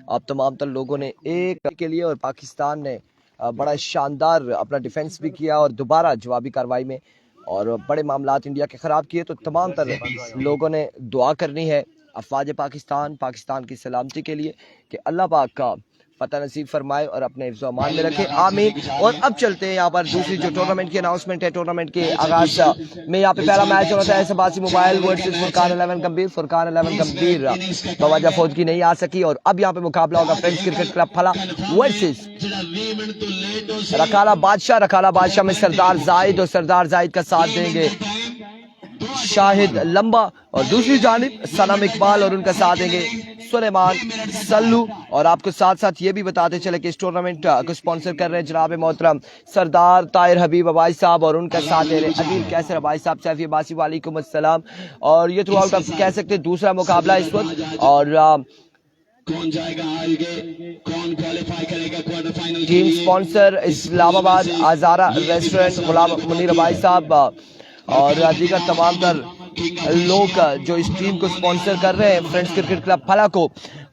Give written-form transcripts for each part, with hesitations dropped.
अब तमाम तर लोगों ने एक के लिए, और पाकिस्तान ने बड़ा शानदार अपना डिफेंस भी किया और दोबारा जवाबी कार्रवाई में और बड़े मामलात इंडिया के ख़राब किए। तो तमाम तर लोगों ने दुआ करनी है अफवाज पाकिस्तान की सलामती के लिए कि अल्लाह पाक का पता नसीब फरमाए और अपने हिफ्ज़ अमान में रखे, आमीन। और अब चलते हैं यहाँ पर दूसरी जो टूर्नामेंट की अनाउंसमेंट है। टूर्नामेंट के आगाज में यहाँ पे पहला मैच हो रहा है ऐसे मोबाइल वर्सेस फुरकान 11 गंभीर। फुरकान 11 गंभीर बवाजा फौज की नहीं आ सकी और अब यहाँ पे मुकाबला होगा फ्रेंड्स क्रिकेट क्लब फला वर्सेस रखाला बादशाह में सरदार जाहिद, और सरदार जाहिद का साथ देंगे शाहिद लंबा, और दूसरी जानिब सनम इकबाल और उनका साथ देंगे सुलेमान सल्लू। और आपको साथ साथ ये भी बताते चले कि इस टूर्नामेंट को स्पॉन्सर कर रहे हैं जनाब मोहतरम सरदार ताहिर हबीब अबाई साहब, और उनका साथ दे रहे हैं अदील कैसर अबाई साहब, सैफी अब्बासी, वालेकुम अस्सलाम। और ये थ्रू आउट आप कह सकते हैं दूसरा मुकाबला इस वक्त। और कौन जाएगा आगे, कौन क्वालिफाई करेगा quarter final. Team sponsor Islamabad आजारा रेस्टोरेंट, गुलाम मुनीर अबाई साहब और दीगर तमाम तर लोग जो इस टीम को स्पॉन्सर कर रहे हैं फ्रेंड्स क्रिकेट क्लब फला को।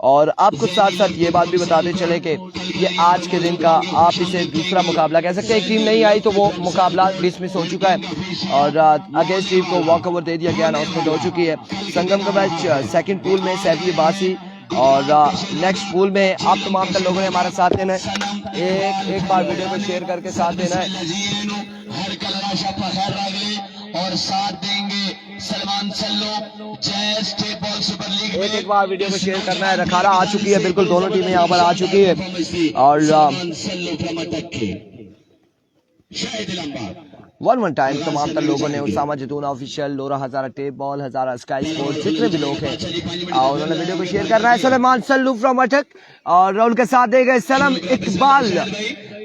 और आपको साथ साथ ये बात भी बताते चले कि ये आज के दिन का आप इसे दूसरा मुकाबला कह सकते हैं। एक टीम नहीं आई तो वो मुकाबला डिसमिस हो चुका है और अगेंस्ट टीम को वॉक ओवर दे दिया गया, अनाउंसमेंट हो चुकी है। संगम का मैच सेकंड पूल में सैफी अब्बासी और नेक्स्ट पूल में आप तमाम लोगों ने हमारे साथ देना है। एक बार वीडियो को शेयर करके साथ देना है और साथ देंगे सलमान सल्लू जय स्टेट बॉल सुपर लीग। एक बार वीडियो को शेयर करना है। रखारा आ चुकी है, बिल्कुल दोनों टीमें यहाँ पर आ चुकी है और वन टाइम तमाम तर लोगों ने उसामा जतून ऑफिशियल, लोरा हजारा टेप बॉल, हजारा स्काई स्पोर्ट्स, जितने भी लोग हैं उन्होंने वीडियो को शेयर करना है। सुलेमान सल्लू फ्रॉम अटक और उनके साथ दे गए सनम इकबाल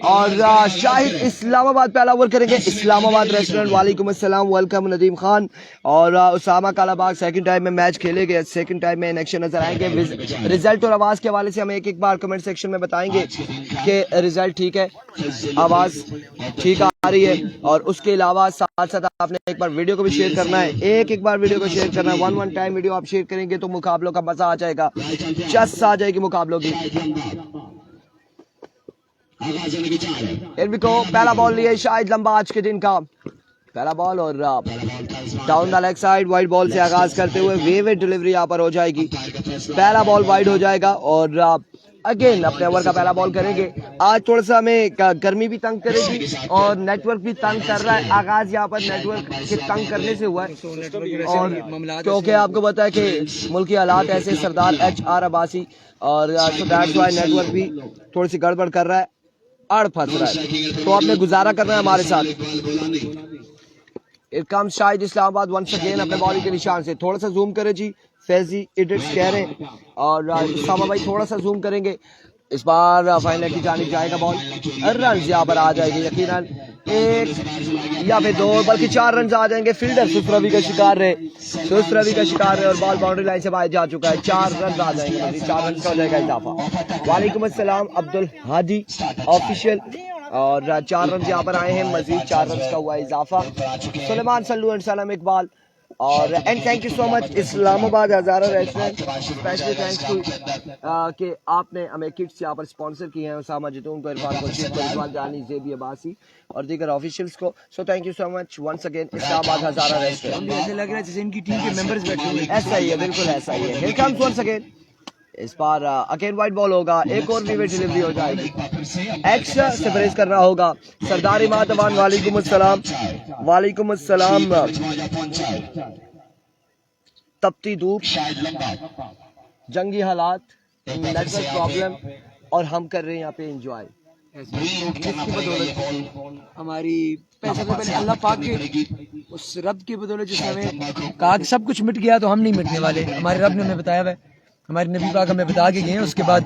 और शाहिद इस्लामाबाद पहला ओवर करेंगे। इस्लामाबाद रेस्टोरेंट, वालेकुम अस्सलाम, वेलकम नदीम खान और उसामा कालाबाग। सेकंड टाइम में मैच खेले गए, सेकंड टाइम में एक्शन नजर आएंगे। रिजल्ट और आवाज के हवाले से हम एक बार कमेंट सेक्शन में बताएंगे कि रिजल्ट ठीक है, आवाज ठीक आ रही है। और उसके अलावा साथ साथ आपने एक बार वीडियो को भी शेयर करना है, एक बार वीडियो को शेयर करना है। वन टाइम वीडियो आप शेयर करेंगे तो मुकाबलों का मजा आ जाएगा, चस आ जाएगी मुकाबलों की। पहला बॉल लिए शाहिद लंबा, आज के दिन का पहला बॉल और down the leg side wide ball से आगाज करते हुए वेवेट डिलीवरी यहाँ पर हो जाएगी। पहला बॉल वाइड हो जाएगा और अगेन अपने ओवर का पहला बॉल करेंगे। आज थोड़ा सा हमें गर्मी भी तंग करेगी और नेटवर्क भी तंग कर रहा है। आगाज यहाँ पर नेटवर्क के तंग करने से हुआ है और क्योंकि आपको पता है कि मुल्क के हालात ऐसे, सरदार HR अब्बासी और नेटवर्क भी थोड़ी सी गड़बड़ कर रहा है, अड़ फंस रहा है, तो आपने गुजारा करना है हमारे साथ। It comes Shahid Islamabad once again अपने बॉलिंग के निशान से। थोड़ा सा जूम करे जी, फैजी एडिट्स कह रहे हैं और सामा भाई थोड़ा सा जूम करेंगे। इस बार फाइनल की जानिब जाएगा बॉल, रन यहाँ पर आ जाएंगे यकीनन, एक या फिर दो बल्कि 4 रन आ जाएंगे। फील्डर सुस्त रवि का शिकार रहे और बॉल बाउंड्री लाइन से बाहर जा चुका है। 4 रन आ जाएंगे, 4 रन का हो जाएगा इजाफा। वालेकुम अस्सलाम अब्दुल हादी ऑफिशियल और 4 रन यहाँ पर आए हैं, मजीद 4 रन का हुआ इजाफा। सुलेमान सल्लू एंड सनम इकबाल और and thank you so much Islamabad Hazara restaurant, specially thanks to कि आपने हमें किट्स यहाँ पर स्पॉन्सर किए हैं, उसामा जतून को, इरफान खुर्शीद को, रिजवान जानी, जेबी अब्बासी और दीगर ऑफिशियल्स को। So thank you so much once again Islamabad Hazara restaurant. ऐसे लग रहा है जैसे इनकी टीम के मेंबर्स बैठे हुए हैं। ऐसा ही है, बिल्कुल ऐसा ही है। हियर कम्स वंस अगेन, इस बार अगेन वाइड बॉल होगा, एक और विवेट डिलीवरी हो जाएगी। एक्स से ब्रेस करना होगा। सरदार इमाद अमान, वालेकुम अस्सलाम। तपती धूप, जंगी हालात, नेटवर्क प्रॉब्लम और हम कर रहे हैं यहाँ पे एंजॉय। किसकी बदौलत? हमारी पैसे तो पहले अल्लाह पाक के उस रब की बदौलत जिसने हमें कहा कि सब कुछ मिट गया तो हम नहीं मिटने वाले। हमारे रब ने हमें बताया है, हमारे नबी पाक हमें बता के गए हैं। उसके बाद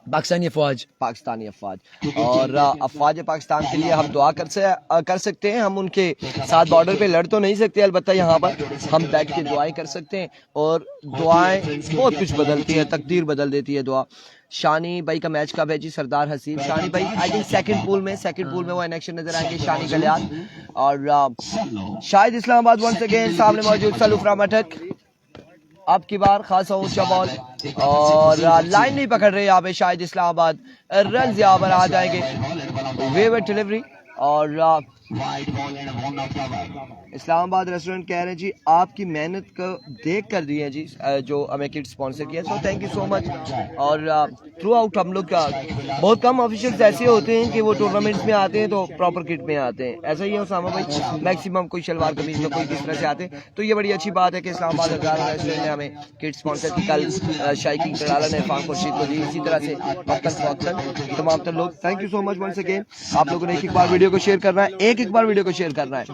पाकिस्तानी अफवाज और अफवाज पाकिस्तान के लिए हम दुआ कर सकते हैं। हम उनके साथ बॉर्डर पे लड़ तो नहीं सकते, अलबत्ता यहाँ पर हम बैठ के दुआएं कर सकते हैं और दुआएं बहुत कुछ बदलती है, तकदीर बदल देती है दुआ। शानी भाई का मैच कब है जी? सरदार हसीब शानी भाई आई थिंक सेकंड पूल में वो इनेक्शन नजर आएंगे। शानी कल्याण और शाहिद इस्लामाबाद वंस अगेन सामने मौजूद सल्लू फ्रॉम अटक अब की बार खासा ऊंचा बॉल और लाइन नहीं पकड़ रहे यहाँ पे शायद इस्लामाबाद, रन यहाँ पर आ जाएंगे। वेवर डिलीवरी और इस्लामाबाद रेस्टोरेंट कह रहे हैं जी आपकी मेहनत को देख कर दी है जी जो हमें किट स्पॉन्सर किया, सो थैंक यू सो मच। और थ्रू आउट हम लोग का बहुत कम ऑफिशियल्स ऐसे होते हैं कि वो टूर्नामेंट्स में आते हैं तो प्रॉपर किट में आते हैं, ऐसा ही है उसामा भाई। मैक्सिमम कोई शलवार कमीज में कोई किस तरह से आते हैं, तो ये बड़ी अच्छी बात है कि इस्लामाबाद हज़ारा रेस्टोरेंट ने हमें किट स्पॉन्सर की। कल शाइकी कलाला ने इरफान खुर्शीद को दी, इसी तरह से तमाम तर लोग thank you so much once again. आप लोगों ने एक बार वीडियो को शेयर करना है, एक बार वीडियो को शेयर करना है।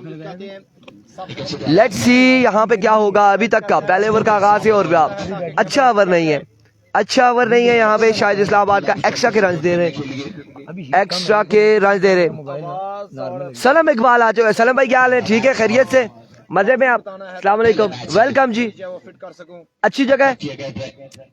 लेट्स सी यहाँ पे क्या होगा। अभी तक का पहले ओवर का आगाज है और अच्छा ओवर नहीं है, अच्छा ओवर नहीं है यहाँ पे। शायद इस्लामाबाद का एक्स्ट्रा के रन दे रहे, एक्स्ट्रा के रन दे रहे। सलम इकबाल आ चुके। सलम भाई क्या हाल है? ठीक है, खैरियत से, मजे में आप? अस्सलाम वालेकुम, वेलकम जी। अच्छी जगह है,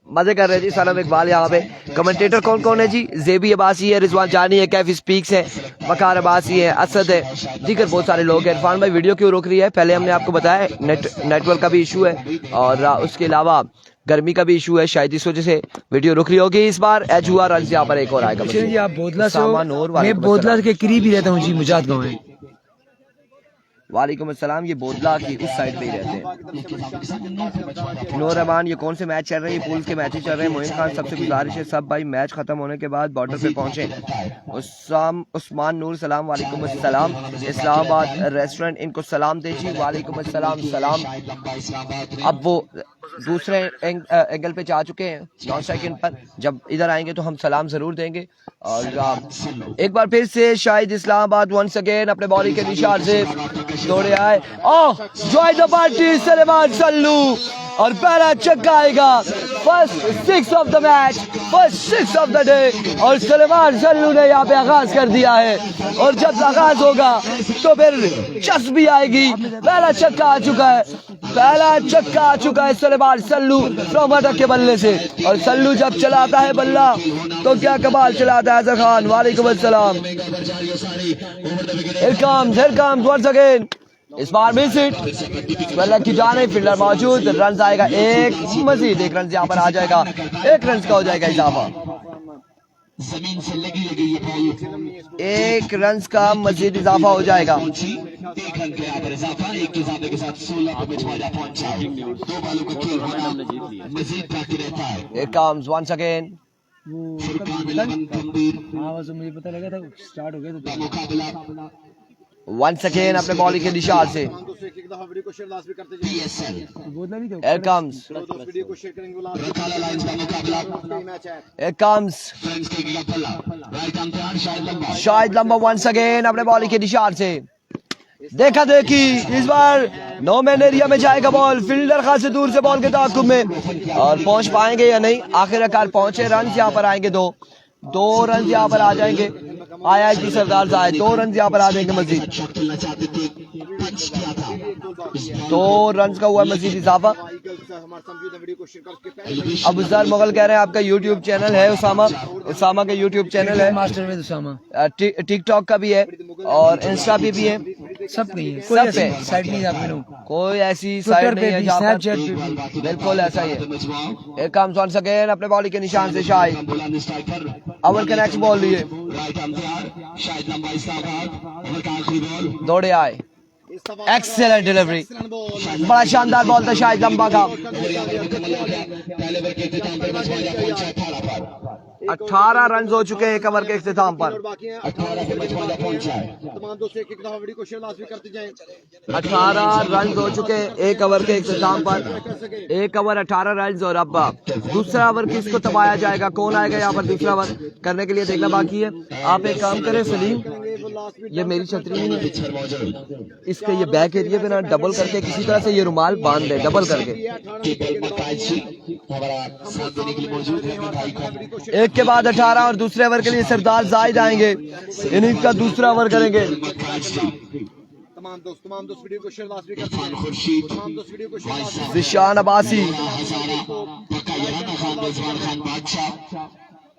मजे कर रहे हैं जी। सलम इकबाल यहाँ पे। कमेंटेटर कौन कौन है जी? जेबी अब्बासी है, रिजवान जानी है, कैफी स्पीक्स है, वकार अब्बासी है, असद है, दीगर बहुत सारे लोग हैं। इरफान भाई वीडियो क्यों रोक रही है? पहले हमने आपको बताया नेटवर्क का भी इशू है और उसके अलावा गर्मी का भी इशू है, शायद इस वजह से वीडियो रुक रही होगी। इस बार एच हुआ रन यहाँ पर एक और आएगा जी। आप बोदला से हो? मैं बोदला के करीब ही रहता हूँ जी, मुजाद गाँव है। वालेकुम अस्सलाम। ये बोदला की उस साइड पे ही रहते हैं। नूर रहमान, ये कौन से मैच चल रहे हैं? पूल के मैचेस चल रहे हैं। मोइन खान, सबसे गुजारिश है सब भाई मैच खत्म होने के बाद बॉर्डर पे पहुंचे। उस्मान नूर सलाम, वालेकुम अस्सलाम। इस्लामाबाद रेस्टोरेंट इनको सलाम दे जी, वालेकुम अस्सलाम सलाम। अब वो दूसरे एंगल पे जा चुके हैं नॉन स्ट्राइक पर, जब इधर आएंगे तो हम सलाम जरूर देंगे। और एक बार फिर से शायद इस्लामाबाद वंस अगेन अपने बॉलिंग के निशान से दौड़े आए। Oh, join the party Salman Sallu और पहला छक्का आएगा। First six of the match, first six of the day और सलेमान सल्लू ने यहाँ पे आगाज कर दिया है। और जब आगाज होगा तो फिर चस्प भी आएगी। पहला छक्का आ चुका है, पहला छक्का आ चुका है सलेमान सल्लू फ्रॉम अटक के बल्ले से। और सल्लू जब चलाता है बल्ला तो क्या कमाल चलाता है। अजहर खान, वालेकुम अस्सलाम। Here comes once again। इस बार मिस इट, बल्ले की जाने फील्डर मौजूद, रन आएगा एक, मजीद एक रन यहाँ पर आ जाएगा, एक रन का हो जाएगा इजाफा। जमीन से लगी एक रन का मजीद इजाफा हो जाएगा। एक रन के यहाँ पर इजाफा, एक इजाफे के साथ 16 पे 55 पॉइंट है। दो बालों को खेल होना मजीद बाकी रहता है। Here comes once again। मुझे पता लगा था स्टार्ट हो गया तो मुकाबला वंस अगेन अपने बॉलिंग के निशान से। Here comes, here comes Shahid लंबा वंस अगेन अपने बॉलिंग के निशान से। देखा देखी, इस बार नो मैन एरिया में जाएगा बॉल, फील्डर खासे दूर से बॉल के ताकुब में और पहुंच पाएंगे या नहीं। आखिरकार पहुंचे, रन यहाँ पर आएंगे दो रन यहाँ पर आ जाएंगे। आया जी सरदार साहब, 2 रन यहाँ पर आ जाएंगे मजीद, 2 रन का हुआ मजीद इजाफा। अब सर मुगल कह रहे हैं आपका यूट्यूब चैनल है उसामा का यूट्यूब चैनल है, मास्टर विद उसामा, टिकटॉक का भी है और इंस्टा पे भी है, सब नहीं है, सब पे साइड नहीं है, कोई ऐसी साइड नहीं है जहाँ पर बिल्कुल ऐसा ही है। एक काम वंस अगेन अपने बॉलिंग के निशान से शाहिद ओवर के नेक्स्ट बॉल लिए दौड़े आए। एक्सेलेंट डिलीवरी, बड़ा शानदार बॉल था शाहिद लंबा का। 18 रन हो चुके हैं एक ओवर के इख्तिताम पर। 18 रन हो चुके हैं एक ओवर के इख्तिताम पर। एक ओवर 18 रन और अब दूसरा ओवर किसको तबाया जाएगा, कौन आएगा यहाँ पर दूसरा ओवर करने के लिए, देखना बाकी है। आप एक काम करें सलीम, ये मेरी छतरी नहीं है, इसके ये बैक एरिया पे ना डबल करके किसी तरह से ये रुमाल बांध दे, डबल करके। एक के बाद 18 और दूसरे ओवर के लिए सरदार जाहिद आएंगे, इनिंग्स का दूसरा ओवर करेंगे। तमाम दोस्त वीडियो को शेयर लाजमी करते हैं। तमाम दोस्त वीडियो को शेयर जिशान अब्बासी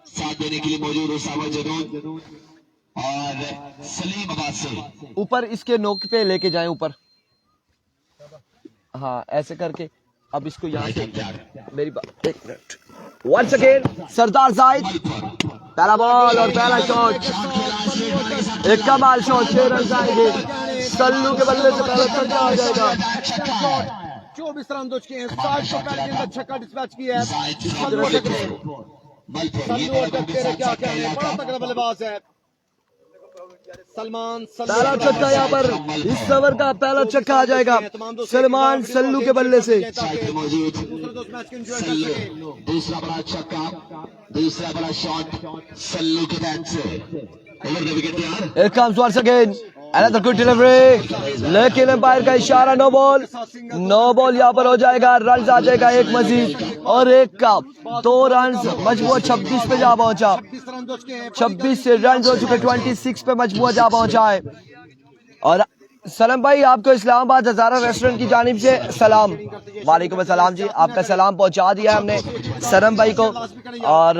साथ देने के लिए मौजूद उसामा जरूर और सलीम अब्बासी। ऊपर इसके नोक पे लेके जाएं ऊपर, हाँ ऐसे करके अब इसको यहाँ से मेरी बात, एक मिनट, वंस अगेन सरदार जाहिद, पहला बॉल और पहला शॉट, एक कमाल शॉट, 6 रन आएंगे। सल्लू के बल्ले से पहले छक्का आ जाएगा। 24 रन दो चुके हैं। 60 को पहले गेंद में छक्का डिस्पैच किया है। सल्लू अटक रहे, क्या कहने, बड़ा तगड़ा बल्लेबाज है सलमान। पहला छक्का यहाँ पर इस ओवर का पहला छक्का आ जाएगा सलमान सल्लू के बल्ले से। दूसरा बड़ा छक्का, दूसरा बड़ा शॉट सल्लू के बैट से। ओवर द विकेट यार। Here comes once again another good delivery, लेकिन अंपायर का इशारा, नो बॉल। नो बॉल यहाँ पर हो जाएगा, रन आ जाएगा एक मजीद और एक का 2 रन, मजबूर 26 पे जा पहुंचा। 26 से रन हो चुके, 26 पे मजबूर जा पहुंचा है। और सलम भाई आपको इस्लामाबाद हजारा रेस्टोरेंट की जानिब से सलाम। वालेकुम अस्सलाम जी, आपका सलाम पहुंचा दिया हमने सनम भाई को। और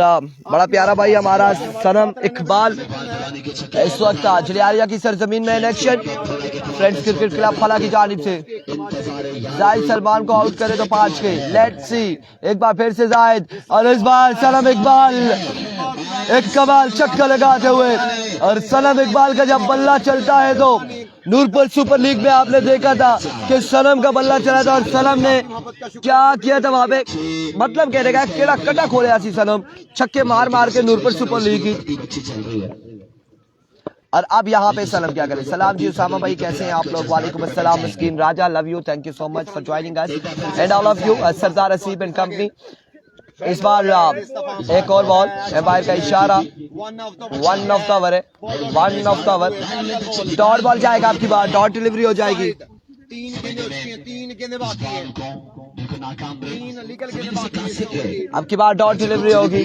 बड़ा प्यारा भाई हमारा सनम इकबाल इस वक्त जलियारिया की सरजमीन में एक्शन फ्रेंड्स क्रिकेट क्लब फला की जानिब से। जाहिद सलमान को आउट करे तो 5 के। लेट्स सी, एक बार फिर से जाहिद और इस बार सनम इकबाल एक कमाल छक्का लगाते हुए। और सनम इकबाल का जब बल्ला चलता है तो नूरपुर सुपर लीग में आपने देखा था कि सनम का बल्ला चला था और सनम ने क्या किया था वहां पे, मतलब कहने का केड़ा कटा खोलिया सी सनम, छक्के मार मार के नूरपुर सुपर लीग की। और अब यहाँ पे सनम क्या करे। सलाम जी उसामा भाई, कैसे हैं आप लोग? वालेकुम अस्सलाम Maskeen Raja, love you, thank you so much for joining us and all of you. Sardar Aseeb and company. इस बार एक और बॉल, एम्पायर का इशारा, 1 ऑफ द ओवर है, 1 of the over. Dot ball जाएगा आपकी बार, डॉट डिलीवरी हो जाएगी। 3 गेंदें हो चुकी हैं, 3 गेंदें बाकी हैं, 3 लीगल गेंदें बाकी हैं। अब की बार डॉट डिलीवरी होगी।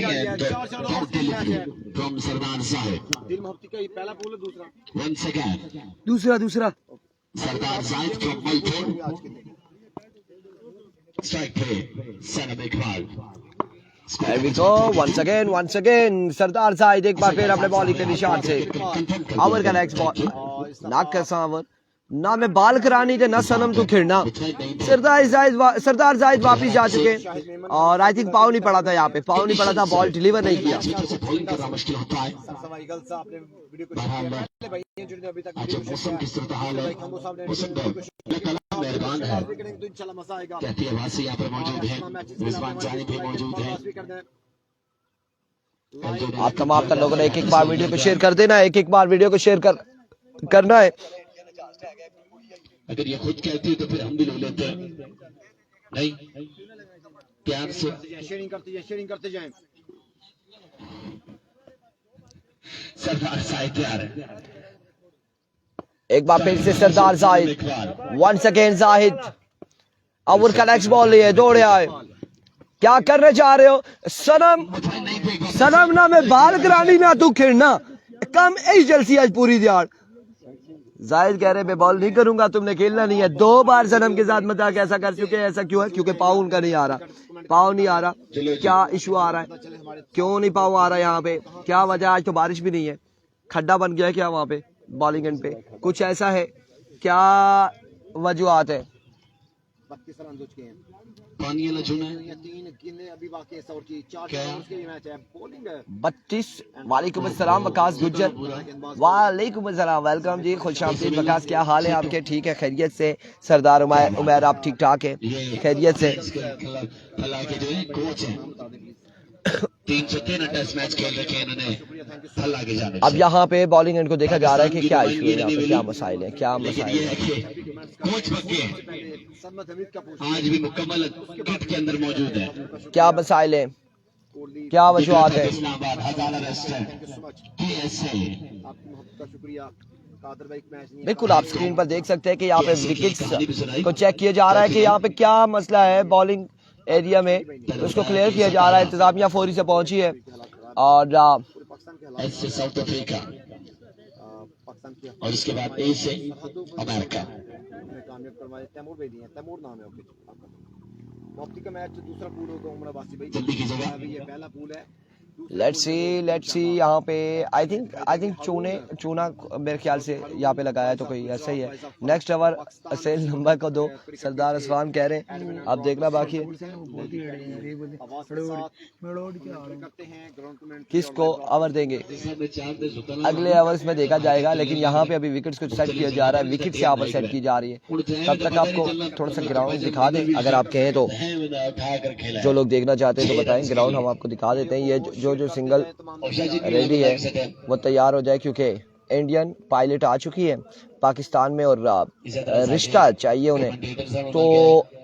दिल मोहब्बती का ये पहला बॉल है, दूसरा सरदार जाहिद फ्रॉम मलपुर, स्ट्राइक पे सनम Iqbal. There we go, once again सरदार जाहिद एक बार फिर अपने बॉलिंग के निशान से। ओवर का नेक्स्ट बॉल, ना कैसा ओवर, ना मैं बाल करानी थे ना सनम तो खिड़ना। सरदार जाहिद वापिस जा चुके और आई थिंक पाव नहीं पड़ा था, यहाँ पे पाव नहीं पड़ा था, बॉल डिलीवर नहीं किया। आप तमाम लोगों ने एक बार वीडियो को शेयर कर देना, एक बार वीडियो को शेयर करना है। अगर ये खुद कहती है तो फिर हम भी ले लेते हैं, नहीं प्यार से शेयरिंग करते जाएं। सरदार जाहिद तैयार है। एक बार फिर से Sardar Zahid, once again Zahid. Over का नेक्स्ट बॉल लिए दौड़े आए, क्या करने जा रहे हो सनम ना मैं बाल करानी ना तू खिड़ना, कम ऐसी जलसी आज पूरी दिहाड़। जाहिद कह रहे मैं बॉल नहीं करूंगा, तुमने खेलना नहीं है। 2 बार सनम के साथ मजाक ऐसा कर चुके हैं। ऐसा क्यों है? क्योंकि पाव उनका नहीं आ रहा, पाव नहीं आ रहा। क्या इशू आ रहा है, क्यों नहीं पाव आ रहा है यहाँ पे, क्या वजह? आज तो बारिश भी नहीं है, खड्डा बन गया क्या वहां पे बॉलिंग एंड पे, कुछ ऐसा है क्या वजूहत है? 32 रन हो चुके हैं, पानी वाला चुना है, 3 गेंदें अभी बाकी है, 100 की 4 रन के ये मैच है। बॉलिंग 32। वालेकुम अस्सलाम वकास गुज्जर, वालेकुम अस्सलाम, वेलकम जी, खुशामदीद वकास, क्या हाल है आपके? ठीक है, खैरियत से। सरदार उमैर आप ठीक ठाक है? खैरियत से। फला के जो है कोच है, 313 टेस्ट मैच खेल रखे हैं इन्होंने फला के जाने। अब यहाँ पे बॉलिंग एंड को देखा जा रहा है कि क्या इशू है यहाँ पे, क्या मसाइल है, क्या मसाइल है। कोच पक्के आज भी मुकम्मल किट के अंदर मौजूद है, क्या मसाइल है, क्या वजूहत है? Islamabad Hazara restaurant KSA। शुक्रिया। बिल्कुल आप स्क्रीन पर देख सकते हैं कि यहाँ पे विकेट्स को चेक किया जा रहा है कि यहाँ पे क्या मसला है बॉलिंग एरिया में, तो उसको क्लियर किया जा रहा है। इंतजामिया फौरी से पहुंची है और ऐसे साउथ अफ्रीका और उसके बाद A से अमेरिका। तैमूर नाम है मुफ्ती का मैच दूसरा पूल होगा उमरा बासी भाई, जल्दी कीजिएगा। अभी ये पहला पूल है लेट्स सी यहाँ पे आई थिंक चूना मेरे ख्याल से यहाँ पे लगाया है, तो कोई ऐसा ही है। नेक्स्ट ओवर असेल नंबर को 2 सरदार असफान कह रहे हैं, अब देखना बाकी है किसको ओवर देंगे, अगले ओवर्स में देखा जाएगा। लेकिन यहाँ पे अभी विकेट्स को सेट किया जा रहा है, विकेट यहाँ पर सेट की जा रही है। तब तक आपको थोड़ा सा ग्राउंड दिखा दें अगर आप कहें तो, जो लोग देखना चाहते हैं तो बताएं, ग्राउंड हम आपको दिखा देते हैं। ये जो सिंगल रेडी है वो तैयार हो जाए, क्योंकि इंडियन पायलट आ चुकी है पाकिस्तान में और रिश्ता चाहिए उन्हें। तो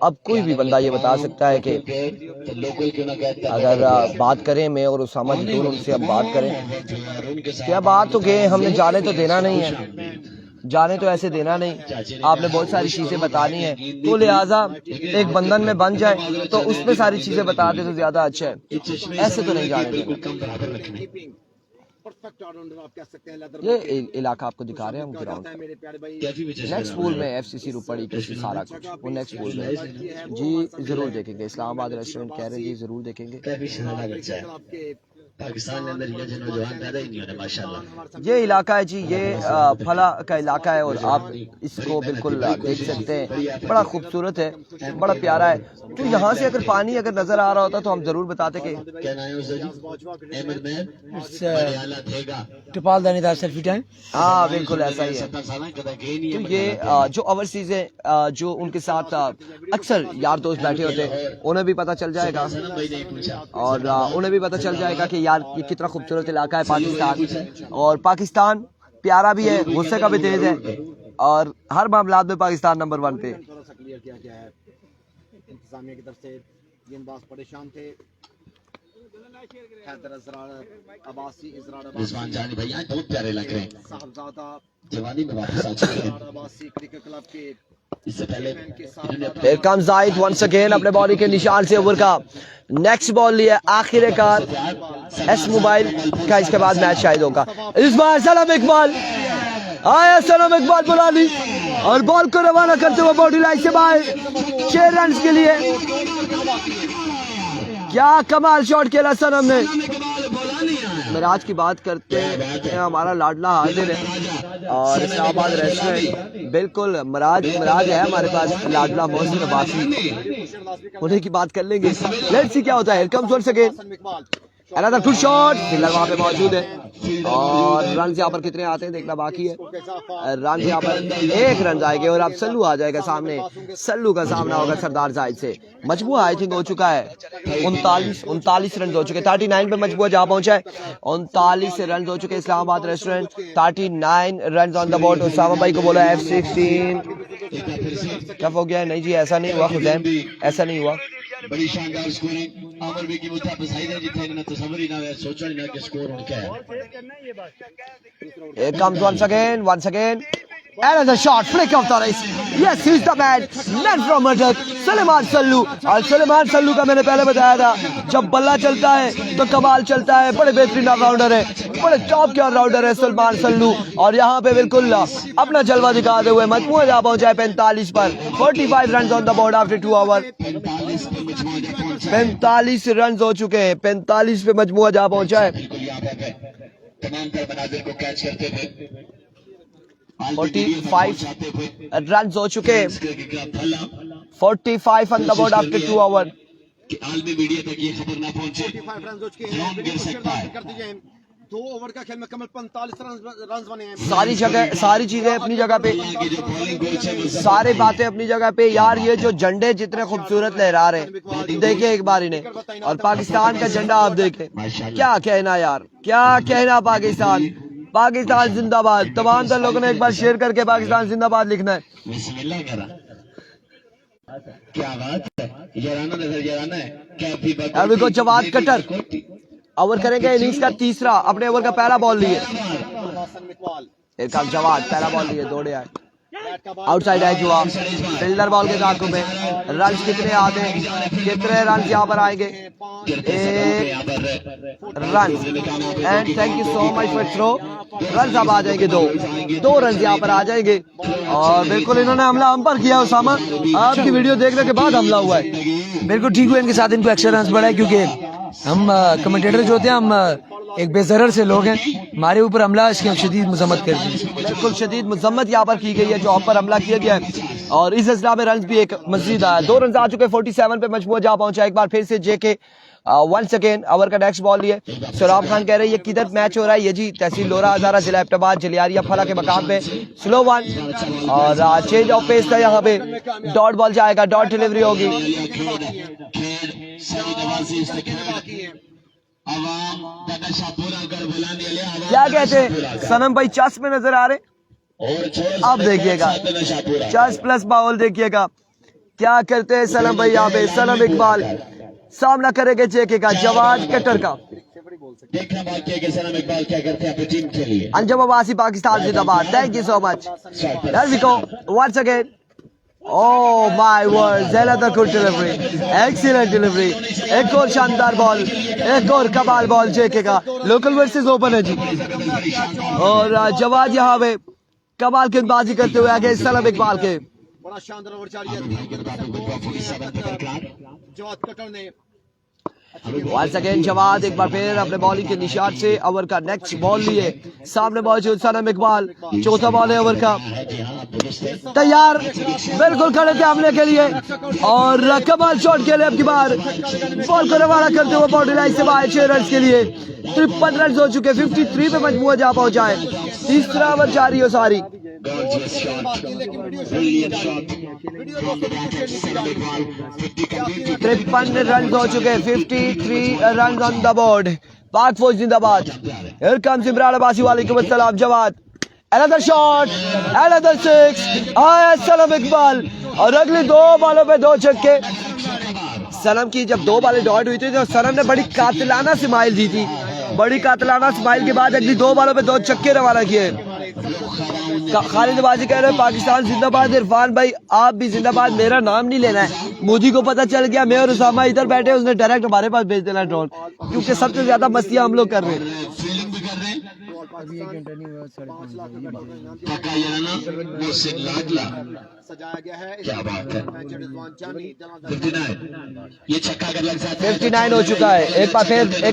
अब कोई भी बंदा ये बता सकता है कि अगर बात करें मैं और उसामा जदूर उनसे अब बात करें, क्या बात तो गए, हमने जाने तो देना नहीं है, जाने तो ऐसे देना नहीं, आपने बहुत सारी चीजें बतानी है, तो लिहाजा एक बंधन में बन जाए तो उसमें सारी चीजें बता दे तो ज्यादा अच्छा है, ऐसे तो नहीं जाने देना। ये इलाका आपको दिखा रहे हैं हम ग्राउंड, नेक्स्ट पूल में एफसीसी रुपड़ी कृषि सारा कुछ वो नेक्स्ट पूल में जी जरूर देखेंगे। इस्लामाबाद रेस्टोरेंट कह रहे हैं जी जरूर देखेंगे। पाकिस्तान के अंदर ये जो नौजवान पैदा ही नहीं होते माशाल्लाह। ये इलाका है जी, ये फला का इलाका है और आप इसको बिल्कुल देख सकते हैं, बड़ा खूबसूरत है, बड़ा प्यारा है। तो यहाँ से अगर पानी अगर नजर आ रहा होता तो हम जरूर बताते कि टिपाल दानेदार सेल्फी टाइम, हाँ बिल्कुल ऐसा ही है। तो ये जो ओवरसीज है जो उनके साथ अक्सर यार दोस्त बैठे होते हैं उन्हें भी पता चल जाएगा और उन्हें भी पता चल जाएगा कि यार ये कितना खूबसूरत इलाका है पाकिस्तान। और पाकिस्तान प्यारा भी है, गुस्से का भी तेज है और हर मामलात में पाकिस्तान नंबर 1 पे। क्लियर किया गया है इंतजामिया की तरफ से, गेंदबाज परेशान थे। रिजवान जानी भैया बहुत प्यारे लग रहे हैं, साहबजादा जवानी में वापस आ चुके हैं। अब्बासी क्रिकेट क्लब के इससे पहले Here comes Zaid once again अपने बॉडी के निशान से ओवर का नेक्स्ट बॉल लिया आखिरकार एस मोबाइल का, इसके बाद मैच शायद होगा। इस बार सलाम इकबाल आया, सलाम इकबाल बुला ली और बॉल को रवाना करते हुए बॉडी लाइन से बाहर 6 रन के लिए। क्या कमाल शॉट खेला सनम ने। मिराज की बात करते हैं, हमारा लाडला हाजिर है और इस्लामाबाद रेस्टोरेंट बिल्कुल मिराज है हमारे पास, लाडला मोहसिन अब्बासी, उन्हीं की बात कर लेंगे। लेट्स सी क्या होता है। Comes once again another good shot, fielder वहां पे मौजूद है और रन यहाँ पर कितने आते हैं देखना बाकी है। रन यहाँ पर 1 रन आएंगे और अब सल्लू आ जाएगा सामने, सल्लू का सामना होगा सरदार जाहिद से। मजबूआ आई थिंक हो चुका है 39 रन हो चुके, 39 पे मजबूआ जहाँ पहुंचा है। 39 रन हो चुके Islamabad restaurant, 39 run on the board. Usama भाई को बोला F16 क्या हो गया है? नहीं जी ऐसा नहीं हुआ खुदैम, ऐसा नहीं हुआ। बड़ी शानदार स्कोरिंग आमिर बी की मुताबिक सही है, जितने इन्होंने तसव्वुर ही ना है, सोचा ही ना कि स्कोर उनका है। Here comes once again another shot, flick of the wrist, yes he's the man from Adak Suleman Sallu. और सलेमान सल्लू का मैंने पहले बताया था, जब बल्ला चलता है तो कमाल चलता है, बड़े बेहतरीन ऑलराउंडर है, बड़े टॉप के ऑलराउंडर है सलेमान सल्लू। और यहाँ पे बिल्कुल अपना जलवा दिखाते हुए मजमूआ जहाँ पहुंचा है 45 पर, 45 run on the board after 2 over. 45 run हो चुके हैं, 45 पे मजमूआ जहाँ पहुंचा है। तमाम पर मनाजिर को कैच करते थे, 45 रन हो चुके, 45 on the board after 2 over. आलमी मीडिया तक ये खबर ना पहुंचे, 45 रन हो चुके हैं, गिर सकता है। कर दीजिए 2 ओवर का खेल में कमल 45 रन बने हैं। सारी जगह सारी चीजें अपनी जगह पे, सारी बातें अपनी जगह पे। यार ये जो झंडे जितने खूबसूरत लहरा रहे हैं देखिए एक बार इन्हें, और पाकिस्तान का झंडा आप देखें, क्या कहना यार, क्या कहना। पाकिस्तान पाकिस्तान जिंदाबाद। तमाम तर लोगों ने एक बार शेयर करके पाकिस्तान जिंदाबाद लिखना है। क्या बात है, याराना नजर याराना है। क्या अभी को जवाद कटर ओवर करेंगे इनिंग्स का तीसरा, अपने ओवर का पहला बॉल लिए। एक जवाद पहला बॉल लिए, दौड़े आए, आउटसाइड एज हुआ, फील्डर बॉल के दांतों में। रन कितने आते हैं, कितने रन यहाँ पर आएंगे? 1 run and thank you so much for throw. Run अब आ जाएंगे 2 रन यहाँ पर आ जाएंगे। और बिल्कुल इन्होंने हमला हम पर किया। उसामा आपकी वीडियो देखने के बाद हमला हुआ है, बिल्कुल ठीक हुआ, इनके साथ इनको एक्स्ट्रा रन बढ़ा है क्योंकि हम कमेंटेटर जो होते हैं हम एक बेजरर से लोग हैं, हमारे ऊपर हमला इसकी हम शदीद मजम्मत करते हैं। बिल्कुल शदीद मजम्मत यहाँ पर की गई है, जो पर हमला किया गया है। और इस सिलसिला में रन भी एक मजीद आया, 2 रन आ चुके 47 पे मजमूआ जा पहुंचा। एक बार फिर से जेके वंस अगेन ओवर का नेक्स्ट बॉल लिए। सराब खान कह रहे हैं ये किधर मैच हो रहा है? ये जी तहसील लोरा हजारा जिला एबटाबाद जलियारिया फला के मकाम पे। स्लो वन और चेंज ऑफ पेस था यहाँ पे। डॉट बॉल जाएगा, डॉट डिलीवरी होगी। क्या कहते हैं सनम भाई, चस में नजर आ रहे? अब देखिएगा चस प्लस बाउल, देखिएगा क्या करते हैं सनम भाई यहाँ पे। सनम इकबाल सामना करेंगे जेके का, जवाद कटर का। देखना बाकी है कि सनम इकबाल क्या करते हैं अपनी टीम के लिए। अंजुम अब्बासी पाकिस्तान जिंदाबाद। Thank you so much. There we go once again. Oh my word, another good delivery, excellent delivery। एक और शानदार बॉल, एक और कमाल बॉल जेके का। लोकल वर्सेस ओपन है जी। और जवाद यहाँ पे कमाल की बाजी करते हुए आगे सनम इकबाल के। बड़ा शानदार ओवर जारी है जवाद कटर ने। Once again जवाद एक बार फिर अपने बॉलिंग के निशान से ओवर का नेक्स्ट बॉल लिए। सामने मौजूद सनम इकबाल, चौथा बॉल है ओवर का। तैयार, बिल्कुल खड़े थे हमले के लिए और कमाल शॉट के लिए अब की बार बॉल को रवाना करते हुए बाउंड्री लाइन से बाहर 6 रन के लिए। 53 रन हो चुके, 53 पे मजमूआ जा पहुंचा है। तीसरा ओवर जारी हो सारी। 53 रन हो चुके, 53 रन ऑन द बोर्ड। पाक फौज जिंदाबाद। Here comes इमरान अब्बासी, वालेकुम अस्सलाम। Jawad another shot, another 6। आया सनम इकबाल और अगली 2 बॉलों पे 2 छक्के। सनम की जब 2 बॉलें डॉट हुई थी तो सनम ने बड़ी कातिलाना स्माइल दी थी। बड़ी कातिलाना स्माइल के बाद अगली 2 बॉलों पे 2 छक्के रवाना किए। खालिद बाजी कह रहे हैं पाकिस्तान जिंदाबाद। इरफान भाई आप भी जिंदाबाद, मेरा नाम नहीं लेना है। मोदी को पता चल गया मैं और उसामा इधर बैठे, उसने डायरेक्ट हमारे पास भेज देना ड्रोन, क्योंकि सबसे ज्यादा मस्तियां हम लोग कर रहे हैं। सजाया गया है। क्या बात है, 59 हो चुका है। एक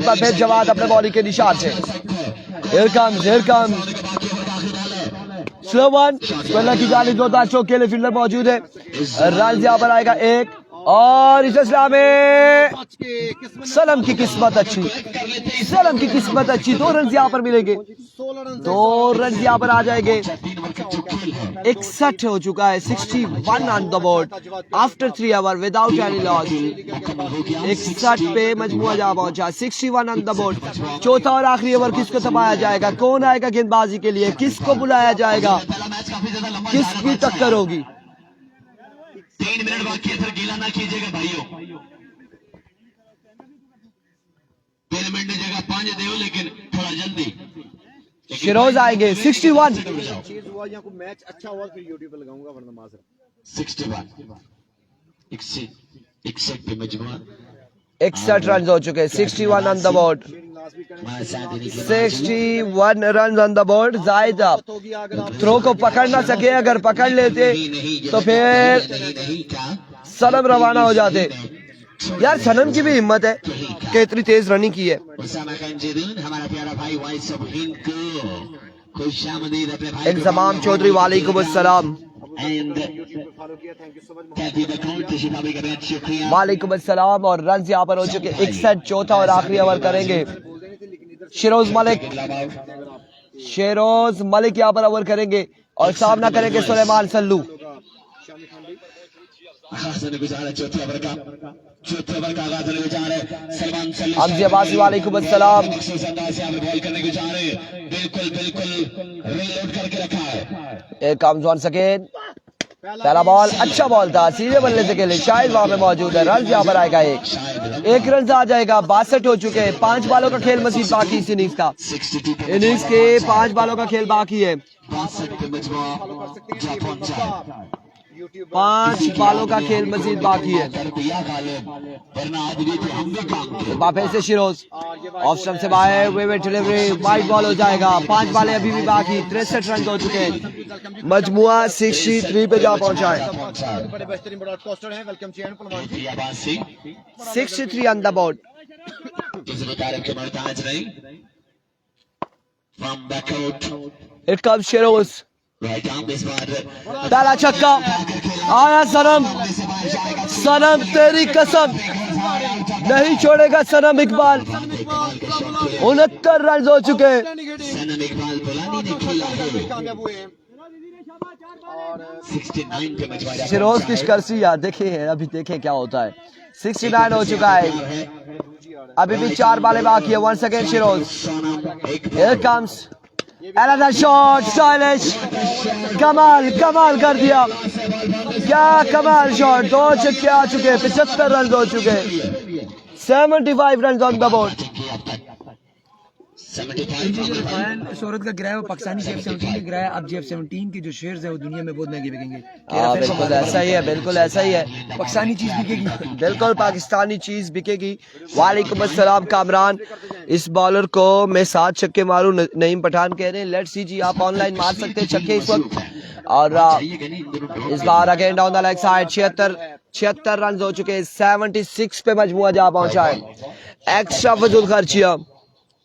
बार फिर जवाद अपने बॉलिंग के निशान से। Here comes slow one, speller की जाली 2 दाशों के लिए फील्डर मौजूद है। रन यहाँ पर आएगा 1 और इस सिलसिला में सनम की किस्मत अच्छी, सनम की किस्मत अच्छी। 2 रन यहाँ पर मिलेंगे, 2 रन यहाँ पर आ जाएंगे। 61 हो चुका है, 61 on the board after 3 over without any loss. 61 पे मजमुआ जा पहुंचा, 61 ऑन द बोर्ड। चौथा और आखिरी ओवर किसको थमाया जाएगा? कौन आएगा गेंदबाजी के लिए? किसको बुलाया जाएगा? किसकी टक्कर होगी? 3 मिनट बाकी है, सर गीला ना कीजिएगा भाइयों। 3 मिनट की जगह 5 दे, लेकिन थोड़ा जल्दी। शिरोज आएंगे। 61 चीज हुआ यहाँ को मैच अच्छा हुआ, फिर यूट्यूब पे लगाऊंगा वरना माजर। 61 61 पे मजमुआ 61 रन हो चुके, 61 on the board, 61 run on the board. जायद थ्रो को पकड़ ना सके, अगर पकड़ लेते तो फिर सनम रवाना हो जाते। यार सनम की भी हिम्मत है कि इतनी तेज रनिंग की है। हमारा प्यारा भाई वॉइस ऑफ हिंद को खुशामदीद अपने भाई इंतजाम चौधरी वालेकुम अस्सलाम। वालेकुम अस्सलाम। और रन यहाँ पर हो चुके 61। चौथा और आखिरी ओवर करेंगे शिरोज मलिक यहाँ पर ओवर करेंगे और सामना करेंगे सुलेमान सल्लू। अब्जी अब्बासी वालेकुम अस्सलाम। पहला बॉल अच्छा बॉल था, सीधे बल्ले से खेले, शायद वहां पे मौजूद है। रन यहाँ पर आएगा 1 रन आ जाएगा। 62 हो चुके हैं। 5 बालों का खेल मजीद बाकी इस इनिंग्स का। इनिंग्स के 5 बालों का खेल बाकी है। 5 बालों का खेल मजीद बाकी है। बापे से शिरोज ऑफ स्टंप से बाहर, वे डिलीवरी, वाइड बॉल हो जाएगा। 5 बालें अभी भी बाकी, 63 रन हो चुके हैं। मजमुआ 63 पे जा पहुंचा है। 63 ऑन द बोर्ड। किसी तारीख के मोहताज नहीं from back out Here comes Shiroz. right arm इस बार पहला छक्का आया सनम, सनम तेरी कसम नहीं छोड़ेगा सनम इकबाल। 69 रन हो चुके। सनम इकबाल बुलानी ने खेला है कामयाब हुए हैं। 69 पे मजवाजा शिरोज की स्कर्सी यार देखे अभी देखे क्या होता है। 69 हो चुका है, अभी भी 4 बालें बाकी है। Once again Shiroz, here comes another shot, stylish, कमाल कमाल कर दिया, क्या कमाल शॉट। 2 छक्के आ चुके, 75 रन हो चुके, 75 रन ऑन द बोर्ड। 75 शोहरत का गिराया वो पाकिस्तानी JF-17 का गिराया। अब JF-17 के जो शेयर्स है वो दुनिया में बहुत महंगे बिकेंगे। हाँ बिल्कुल ऐसा ही है, बिल्कुल ऐसा ही है। पाकिस्तानी चीज बिकेगी, बिल्कुल पाकिस्तानी चीज बिकेगी। वालेकुम अस्सलाम कामरान, इस बॉलर को मैं 7 छक्के मारूं, नईम पठान कह रहे हैं। लेट्स सी जी, आप ऑनलाइन मार सकते हैं छक्के इस वक्त। और इस बार again down the leg side 76 run हो चुके, 76 पे मजमुआ जा पहुंचा है। एक्स्ट्रा फजूल खर्चिया,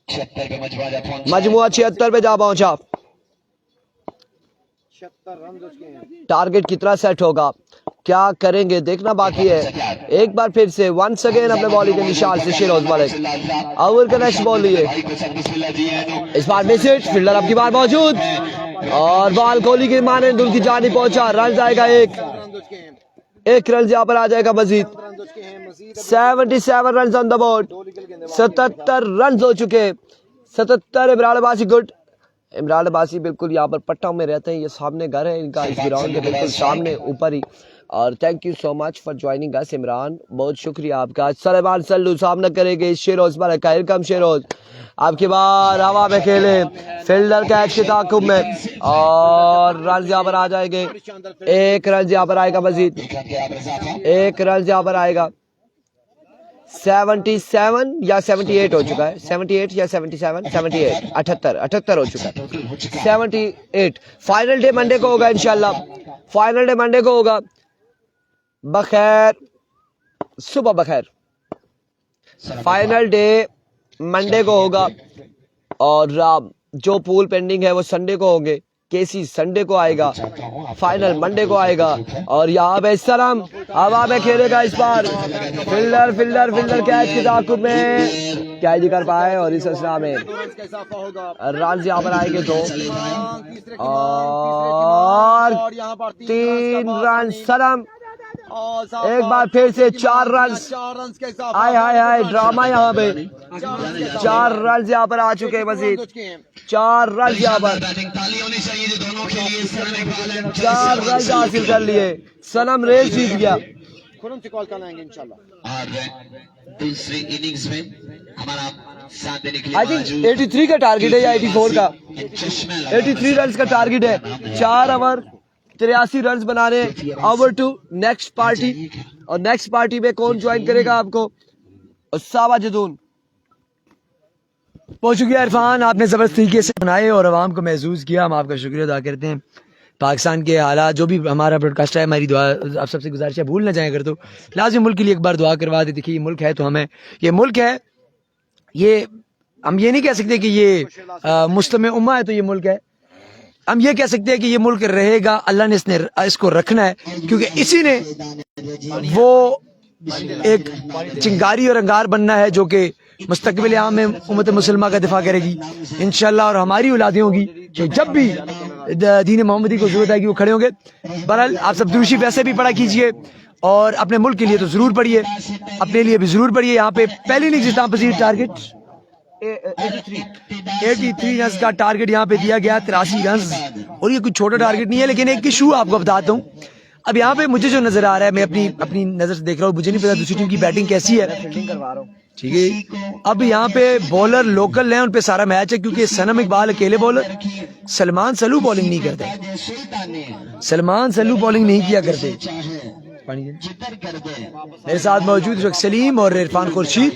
76 पे मजवाजा पहुंचा मजमुआ 76 पे जा पहुंचा। 76 रन उसके हैं। टारगेट कितना सेट होगा, क्या करेंगे देखना बाकी है। एक बार फिर से वंस अगेन अपने बॉलिंग के निशान से शिरोज मलिक। ओवर का नेक्स्ट बॉल लिए, इस बार मिस हिट, फील्डर अब की बार मौजूद और बॉल कोहली की माने दुल की जानी पहुंचा। रन जाएगा एक रन यहाँ पर आ जाएगा मजीद। 77 run on the board, 77 run हो चुके। 77 इमरान अब्बासी गुड। इमरान अब्बासी बिल्कुल यहाँ पर पट्टा में रहते हैं, ये सामने घर है इनका, इस ग्राउंड के बिल्कुल सामने ऊपर ही। और thank you so much for joining अस इमरान, बहुत शुक्रिया आपका। सलेमान सल्लू सामना करेंगे शेरोज पर, कम शेरोज आपकी बार हवा में खेले, फील्डर कैच के ताकुब में और रन यहाँ पर आ जाएंगे। 1 रन यहाँ पर आएगा मजीद, 1 रन यहाँ पर आएगा। 77 या 78 हो चुका है, 78 या 77, 78, 78 हो चुका है, 78। फाइनल डे मंडे को होगा इंशाल्लाह, फाइनल डे मंडे को होगा। बखैर सुबह बखैर, फाइनल डे मंडे को होगा और जो पूल पेंडिंग है वो संडे को होंगे। केसी संडे को आएगा, फाइनल मंडे को आएगा। और यहाँ पे सलाम हवा में खेलेगा इस बार, फील्डर कैच के ताकुब में कैच कर पाए और इस असना में रन यहाँ पर आएंगे 2 और 3 रन। सलाम एक बार फिर से 4 रन, हाय हाय हाय ड्रामा यहाँ पे। 4 रन यहाँ पर आ चुके हैं मजीद, 4 रन यहाँ पर, 4 रन हासिल कर लिए। सनम रेस जीत गया। खुरम से कॉल कराएंगे इंशाल्लाह। और दूसरी इनिंग्स में हमारा साथ देने के लिए आई थिंक 83 का टारगेट है या 84 का, 83 रन का टारगेट है। 4 ओवर 83 रन बना रहे। ओवर टू नेक्स्ट पार्टी, और नेक्स्ट पार्टी में कौन ज्वाइन करेगा आपको? उसामा जदून। बहुत शुक्रिया इरफान, आपने ज़बरदस्त तरीके से बनाए और आवाम को महसूस किया, हम आपका शुक्रिया अदा करते हैं। पाकिस्तान के हालात जो भी हमारा ब्रॉडकास्ट है, हमारी दुआ आप सबसे गुजारिश है भूल ना जाएं, अगर तो लाजिम मुल्क के लिए एक बार दुआ करवा दे। देखिए ये मुल्क है तो हमें, ये मुल्क है, ये हम ये नहीं कह सकते कि ये मुस्तमे उम्मा है तो ये मुल्क है। हम ये कह सकते हैं कि ये मुल्क रहेगा, अल्लाह ने इसको रखना है, क्योंकि इसी ने वो एक चिंगारी और अंगार बनना है जो कि मुस्तकबिल आम में उम्मत मुसलमान का दिफा करेगी इंशाल्लाह, और हमारी औलादें होगी जो जब भी दीन मोहम्मदी को जरूरत आएगी वो खड़े होंगे। बहरहाल आप सब दुरूशी वैसे भी पढ़ा कीजिए और अपने मुल्क के लिए तो जरूर पढ़िए, अपने लिए भी जरूर पढ़िए। यहाँ पे पहली इनिंग्स इस्लाम पजीर टारगेट 83 रन का टारगेट यहाँ पे दिया गया, 83 रन, और ये कुछ छोटा टारगेट नहीं है। लेकिन एक इशू आपको बताता हूँ, अब यहाँ पे मुझे जो नजर आ रहा है, मैं अपनी नजर से देख रहा हूँ, मुझे नहीं पता दूसरी टीम की बैटिंग कैसी है, फील्डिंग करवा रहा हूँ, ठीक है। अब यहाँ पे बॉलर लोकल हैं, उन पे सारा मैच है, क्योंकि सनम इकबाल अकेले बॉलर, सलमान सल्लू बॉलिंग नहीं करते, सलमान सल्लू बॉलिंग नहीं किया करते। मेरे साथ मौजूद शेख सलीम और इरफान खुर्शीद,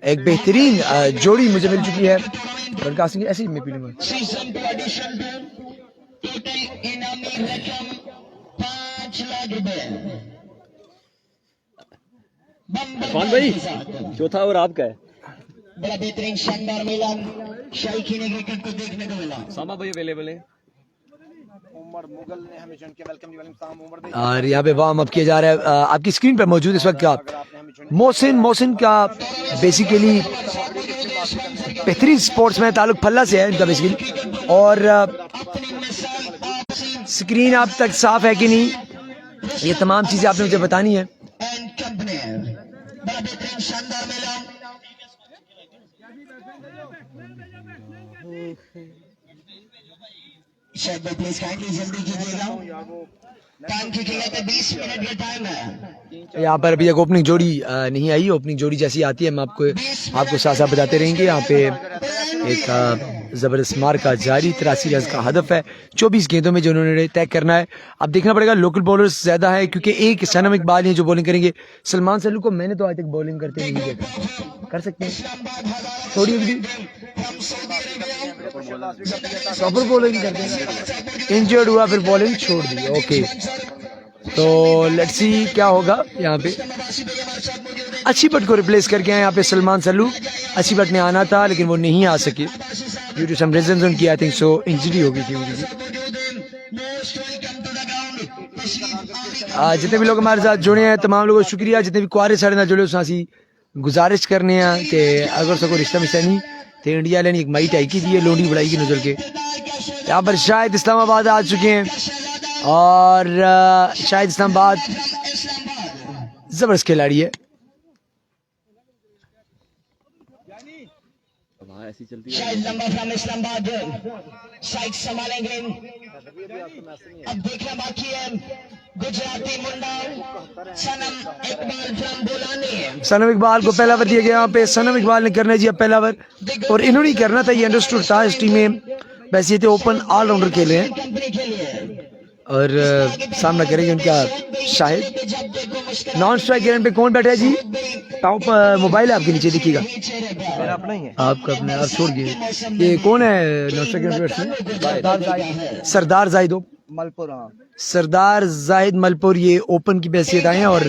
एक बेहतरीन जोड़ी मुझे मिल चुकी है ब्रॉडकास्टिंग। ऐसी मैं पी लूंगा। भाई चौथा ओवर आपका है। बड़ा बेहतरीन शानदार मिलन शाइकीन क्रिकेट को देखने को मिला। सामा भाई अवेलेबल है। उमर मुगल ने हमें चुन के वेलकम जी वेलकम साम उमर दे। और यहाँ पे वार्म अप किया जा रहा है। आपकी स्क्रीन पर मौजूद इस वक्त का मोहसिन का बेसिकली बेहतरीन स्पोर्ट्स में ताल्लुक फल्ला से है इनका बेसिकली। और स्क्रीन आप तक साफ है कि नहीं, ये तमाम चीजें आपने मुझे बतानी है। बड़ा बेहतरीन शानदार मिलन शायद भाई प्लीज काइंडली जल्दी कीजिएगा, टाइम की क्लियर पे 20 मिनट का टाइम है। यहाँ पर अभी एक ओपनिंग जोड़ी नहीं आई। ओपनिंग जोड़ी जैसी आती है हम आपको साथ साथ बताते रहेंगे। यहाँ पे एक जबरदस्त मार का जारी 83 रन का हदफ है 24 गेंदों में जो उन्होंने तय करना है। अब देखना पड़ेगा, लोकल बॉलर्स ज्यादा है क्योंकि एक सनम इकबाल है जो बॉलिंग करेंगे। सलमान सल्लू को मैंने तो आज तक बॉलिंग करते नहीं देखा, कर सकते हैं थोड़ी प्रॉपर बॉलिंग करते हैं। इंजर्ड हुआ फिर बॉलिंग छोड़ दी। ओके, तो लेट्स सी क्या होगा। यहाँ पे अच्छी बट को रिप्लेस करके आए यहाँ पे सलमान सल्लू। अच्छी बट ने आना था लेकिन वो नहीं आ सके ड्यू टू सम रीजंस उनकी। आई थिंक सो इंजरी हो गई थी उनकी। जितने भी लोग हमारे साथ जुड़े हैं तमाम लोगों को शुक्रिया। जितने भी कुआरे साढ़े ना जुड़े उसी गुजारिश करने हैं कि अगर सको रिश्ता मिसा नहीं तो इंडिया लेनी एक माई टाई की दी है लोंडी बढ़ाई की नजर के। यहाँ पर शायद इस्लामाबाद आ चुके हैं और शायद इस्लामाबाद जबरदस्त खिलाड़ी है। शायद लंबा फ्रॉम इस्लामाबाद साइड संभालेंगे। अब देखना बाकी है गुजराती मुंडा सनम इकबाल फ्रॉम बोलानी। सनम इकबाल को पहला ओवर दिया गया। यहाँ पे सनम इकबाल ने करना जी अब पहला ओवर, और इन्होंने ही करना था। ये अंडरस्टूड था इस टीम में। वैसे ये थे ओपन ऑलराउंडर खेले हैं और सामना करेंगे उनका शाहिद। नॉन स्ट्राइक एंड पे कौन बैठा है जी? टॉप मोबाइल है आपके नीचे दिखेगा। मेरा अपना ही है। आपका अपने आप छोड़ दिए। ये कौन है नॉन स्ट्राइक एंड पे? सरदार जाहिद मलपुर। हाँ, सरदार जाहिद मलपुर ये ओपन की हैसियत आए हैं और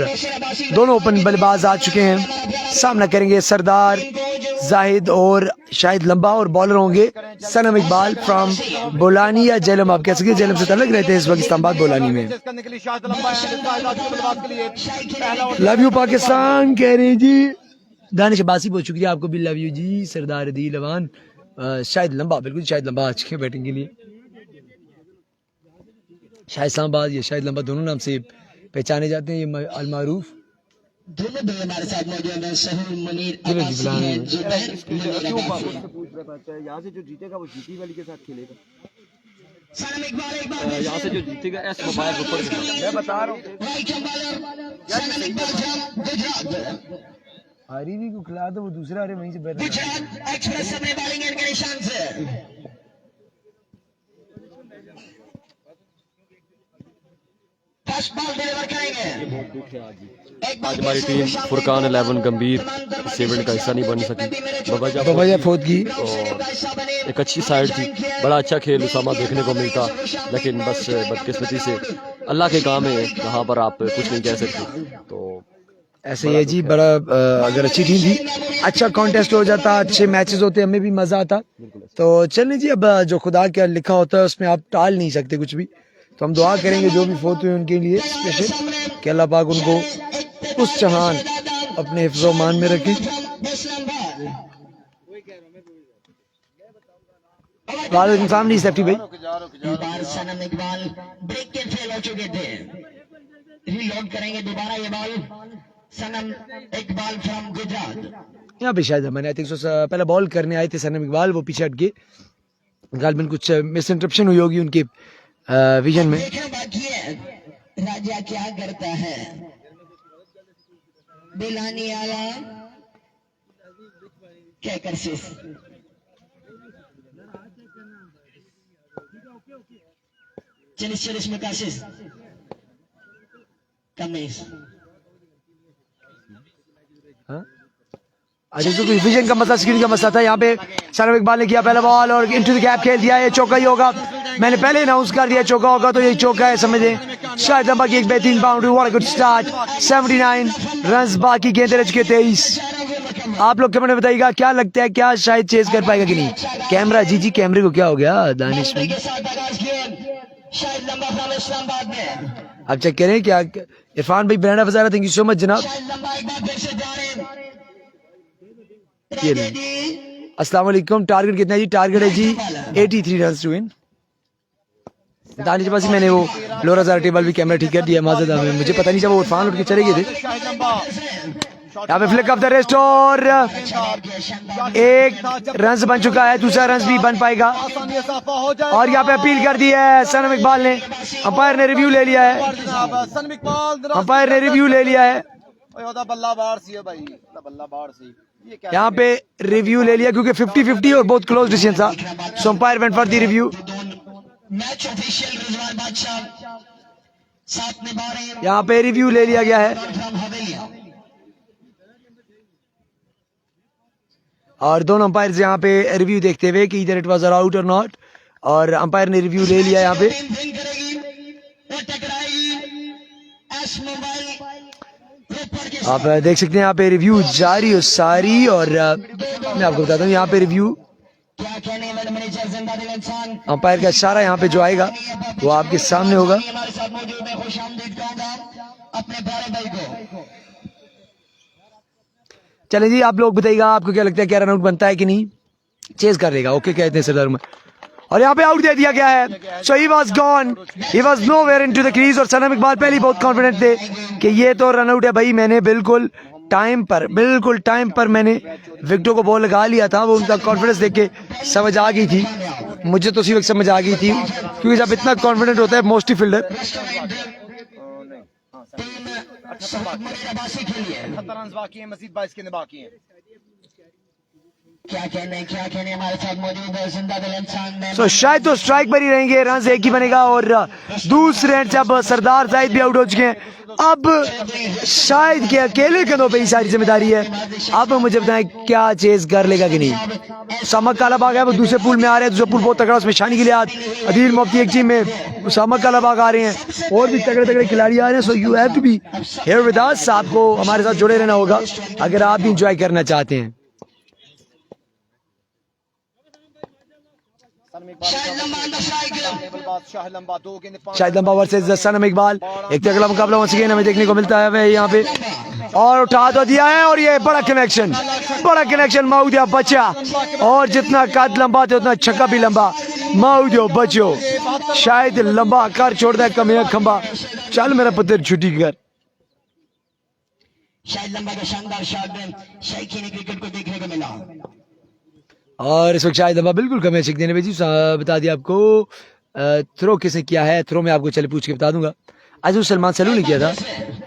दोनों ओपन बल्लेबाज आ चुके हैं। सामना करेंगे सरदार जाहिद और शाहिद लंबा, और बॉलर होंगे सनम इकबाल फ्रॉम बोलानी या जेलम। आप कह सकते हैं जेलम से तलक रहते हैं इस वक्त इस्लामाबाद बोलानी में। लव यू पाकिस्तान कह रहे हैं जी। दानिश अब्बासी बहुत शुक्रिया, आपको भी लव यू जी। सरदार दी लवान शाहिद लंबा, बिल्कुल शाहिद लंबा आ चुके हैं बैटिंग के लिए। शायद इस्लामाबाद या शायद लंबा दोनों नाम से पहचाने जाते हैं। ये अलमारूफ दोनों भी हमारे साथ मौजूद हैं। सहूल मुनीर यहाँ से जो जीतेगा वो जीती वाली के साथ खेलेगा। सनम इकबाल यहाँ से जो जीतेगा एस मोबाइल ऊपर मैं बता रहा हूँ। हारीवी को खिला दो, वो दूसरा आ रहे वहीं से बैठ रहे। गुजरात एक्सप्रेस अपने बॉलिंग एंड के निशान से फर्स्ट बॉल डिलीवर करेंगे। आज हमारी टीम फुरकान 11 गंभीर इस इवेंट का हिस्सा नहीं बन सकी। बाबा फौत की और एक अच्छी साइड थी, बड़ा अच्छा खेल उसामा देखने को मिलता, लेकिन बस बदकिस्मती से अल्लाह के काम है, यहाँ पर आप कुछ नहीं कह सकते। तो ऐसे ही है जी। बड़ा अगर अच्छी टीम थी, अच्छा कॉन्टेस्ट हो जाता, अच्छे मैचेस होते, हमें भी मजा आता। तो चलने जी, अब जो खुदा क्या लिखा होता है उसमें आप टाल नहीं सकते कुछ भी। तो हम दुआ करेंगे जो भी फोत हुए उनके लिए स्पेशल कि अल्लाह पाक उनको उस जहान अपने हिफ्ज़ व मान में रखे। वालेकुम सलाम जी सेफ्टी भाई। सनम इकबाल ब्रेक के फेल हो चुके थे, रीलोड करेंगे दोबारा ये ball. Sanam Iqbal from Gujarat. यहाँ पे शायद मैंने आई थिंक पहले बॉल करने आए थे सनम इकबाल, वो पीछे हट गए। गालिबन कुछ मिस इंटरप्शन हुई होगी उनके विजन में। बाकी है राजा क्या करता है। बिलानी आला क्या कर से चलिस में काशिश कमीज। अच्छा, तो विजन का मसला, स्क्रीन का मसला था। यहाँ पे सनम इकबाल ने किया पहला बॉल और इनटू द गैप खेल दिया। ये चौका ही होगा, मैंने पहले अनाउंस कर दिया चौका होगा, तो ये चौका है समझें। शायद लंबा की एक बेहतरीन boundary, what a good start. 79 runs, बाकी गेंदें रह चुके 23। आप लोग कमेंट में बताइएगा क्या लगता है, क्या शायद चेज कर पाएगा कि नहीं। कैमरा, जी कैमरे को क्या हो गया दानिश में। के साथ आगाज किए शाहिद लंबा फ्रॉम इस्लामाबाद में। आप चेक करें क्या इरफान भाई ब्रांडा फजारा, थैंक यू सो मच जनाब। शाहिद लंबा एक बार फिर से जा रहे हैं। ये राजे नहीं। जी अस्सलाम वालेकुम। टारगेट कितना है जी? टारगेट है जी 83 रन टू विन। दानिश पास मैंने वो लोरा जार टेबल भी कैमरा ठीक कर दिया माजदा में, मुझे पता नहीं चला वो इरफान उठ के चले गए थे। शाहिद लंबा यहाँ पे फ्लिक ऑफ द रेस्ट और एक रन बन चुका है, दूसरा रन भी बन पाएगा। आसानी साफा हो जाए और यहाँ पे अपील कर दी है सनम इकबाल ने, अंपायर ने रिव्यू ले लिया है, जनाब सनम इकबाल अंपायर ने रिव्यू ले लिया है। ओदा बल्ला बाहर सी है भाई, ओदा बल्ला बाहर सी। ये क्या यहाँ पे रिव्यू ले लिया क्योंकि 50-50 और बहुत क्लोज डिसीजन था, so umpire went for the review. Match official Rizwan Badshah साथ निभा रहे हैं यहाँ पे रिव्यू ले लिया गया है फ्रॉम हवेलिया। और दोनों अंपायर यहाँ पे रिव्यू देखते हुए कि इधर इट वाज आउट और नॉट, और अंपायर ने रिव्यू ले लिया यहाँ पे। टीम विन करेगी और टकराएगी एस मोबाइल रोपड़ के आप देख सकते हैं यहाँ पे रिव्यू जारी और सारी, और मैं आपको बताता हूँ यहाँ पे रिव्यू क्या कहने वाले मैनेजर जिंदा दिल इंसान अंपायर का इशारा यहाँ पे जो आएगा वो आपके सामने होगा। हमारे साथ मौजूद है, खुशामदीद कहूंगा अपने प्यारे भाई को। चले जी आप लोग बताइएगा आपको क्या लगता है, क्या रन आउट बनता है कि नहीं, चेज कर लेगा। ओके कहते हैं सरदार में, और यहाँ पे आउट दे दिया गया है। So he was gone, he was nowhere into the crease. और सनम इकबाल पहले ही बहुत कॉन्फिडेंट थे कि ये तो रन आउट है भाई, मैंने बिल्कुल टाइम पर मैंने विकेटों को बॉल लगा लिया था। वो उनका कॉन्फिडेंस देख के समझ आ गई थी, मुझे तो उसी वक्त समझ आ गई थी, क्योंकि जब इतना कॉन्फिडेंट होता है मोस्टली फील्डर। मुरादाबादी के लिए 70 रन बाकी हैं, मजीद 22 गेंदें बाकी हैं। क्या कहने हमारे साथ मौजूद है जिंदा दिल इंसान ने। सो शायद तो स्ट्राइक पर ही रहेंगे, रन एक ही बनेगा। और दूसरे एंड से अब सरदार जाहिद भी आउट हो चुके हैं। अब शायद के अकेले कंधों पे ही सारी जिम्मेदारी है। अब मुझे बताएं क्या चेज कर लेगा कि नहीं। समक कालाबाग है, वो दूसरे पूल में आ रहे हैं, दूसरा पूल बहुत तगड़ा, उसमें शानी के लिए अदील मोफ्ती एक टीम में, समक कालाबाग आ रहे हैं, और भी तगड़े खिलाड़ी आ रहे हैं। So you have to be here with us, आपको हमारे साथ जुड़े रहना होगा अगर आप भी इंजॉय करना चाहते हैं। शाहिद लंबा 2 गेंदें 5 शाहिद लंबा वर्सेस सनम इकबाल, एक तगड़ा मुकाबला वंस अगेन हमें देखने को मिलता है यहाँ पे, और उठा तो दिया है। और ये बड़ा कनेक्शन माउदिया बचा, और जितना कद लंबा थे उतना छक्का भी लंबा। माउदियो बचो, शायद लंबा कर छोड़ता है कमियां खंबा, चल मेरा पुत्र छुट्टी कर। शाहिद लंबा का शानदार शॉट में शौकीन क्रिकेट को देखने को मिला। और इस वक्त शाहिद लंबा बिल्कुल कमियां सीख देने भेजी, बता दिया आपको। थ्रो किसने किया है, थ्रो में आपको चले पूछ के बता दूंगा। अजू सलमान सलू ने किया था।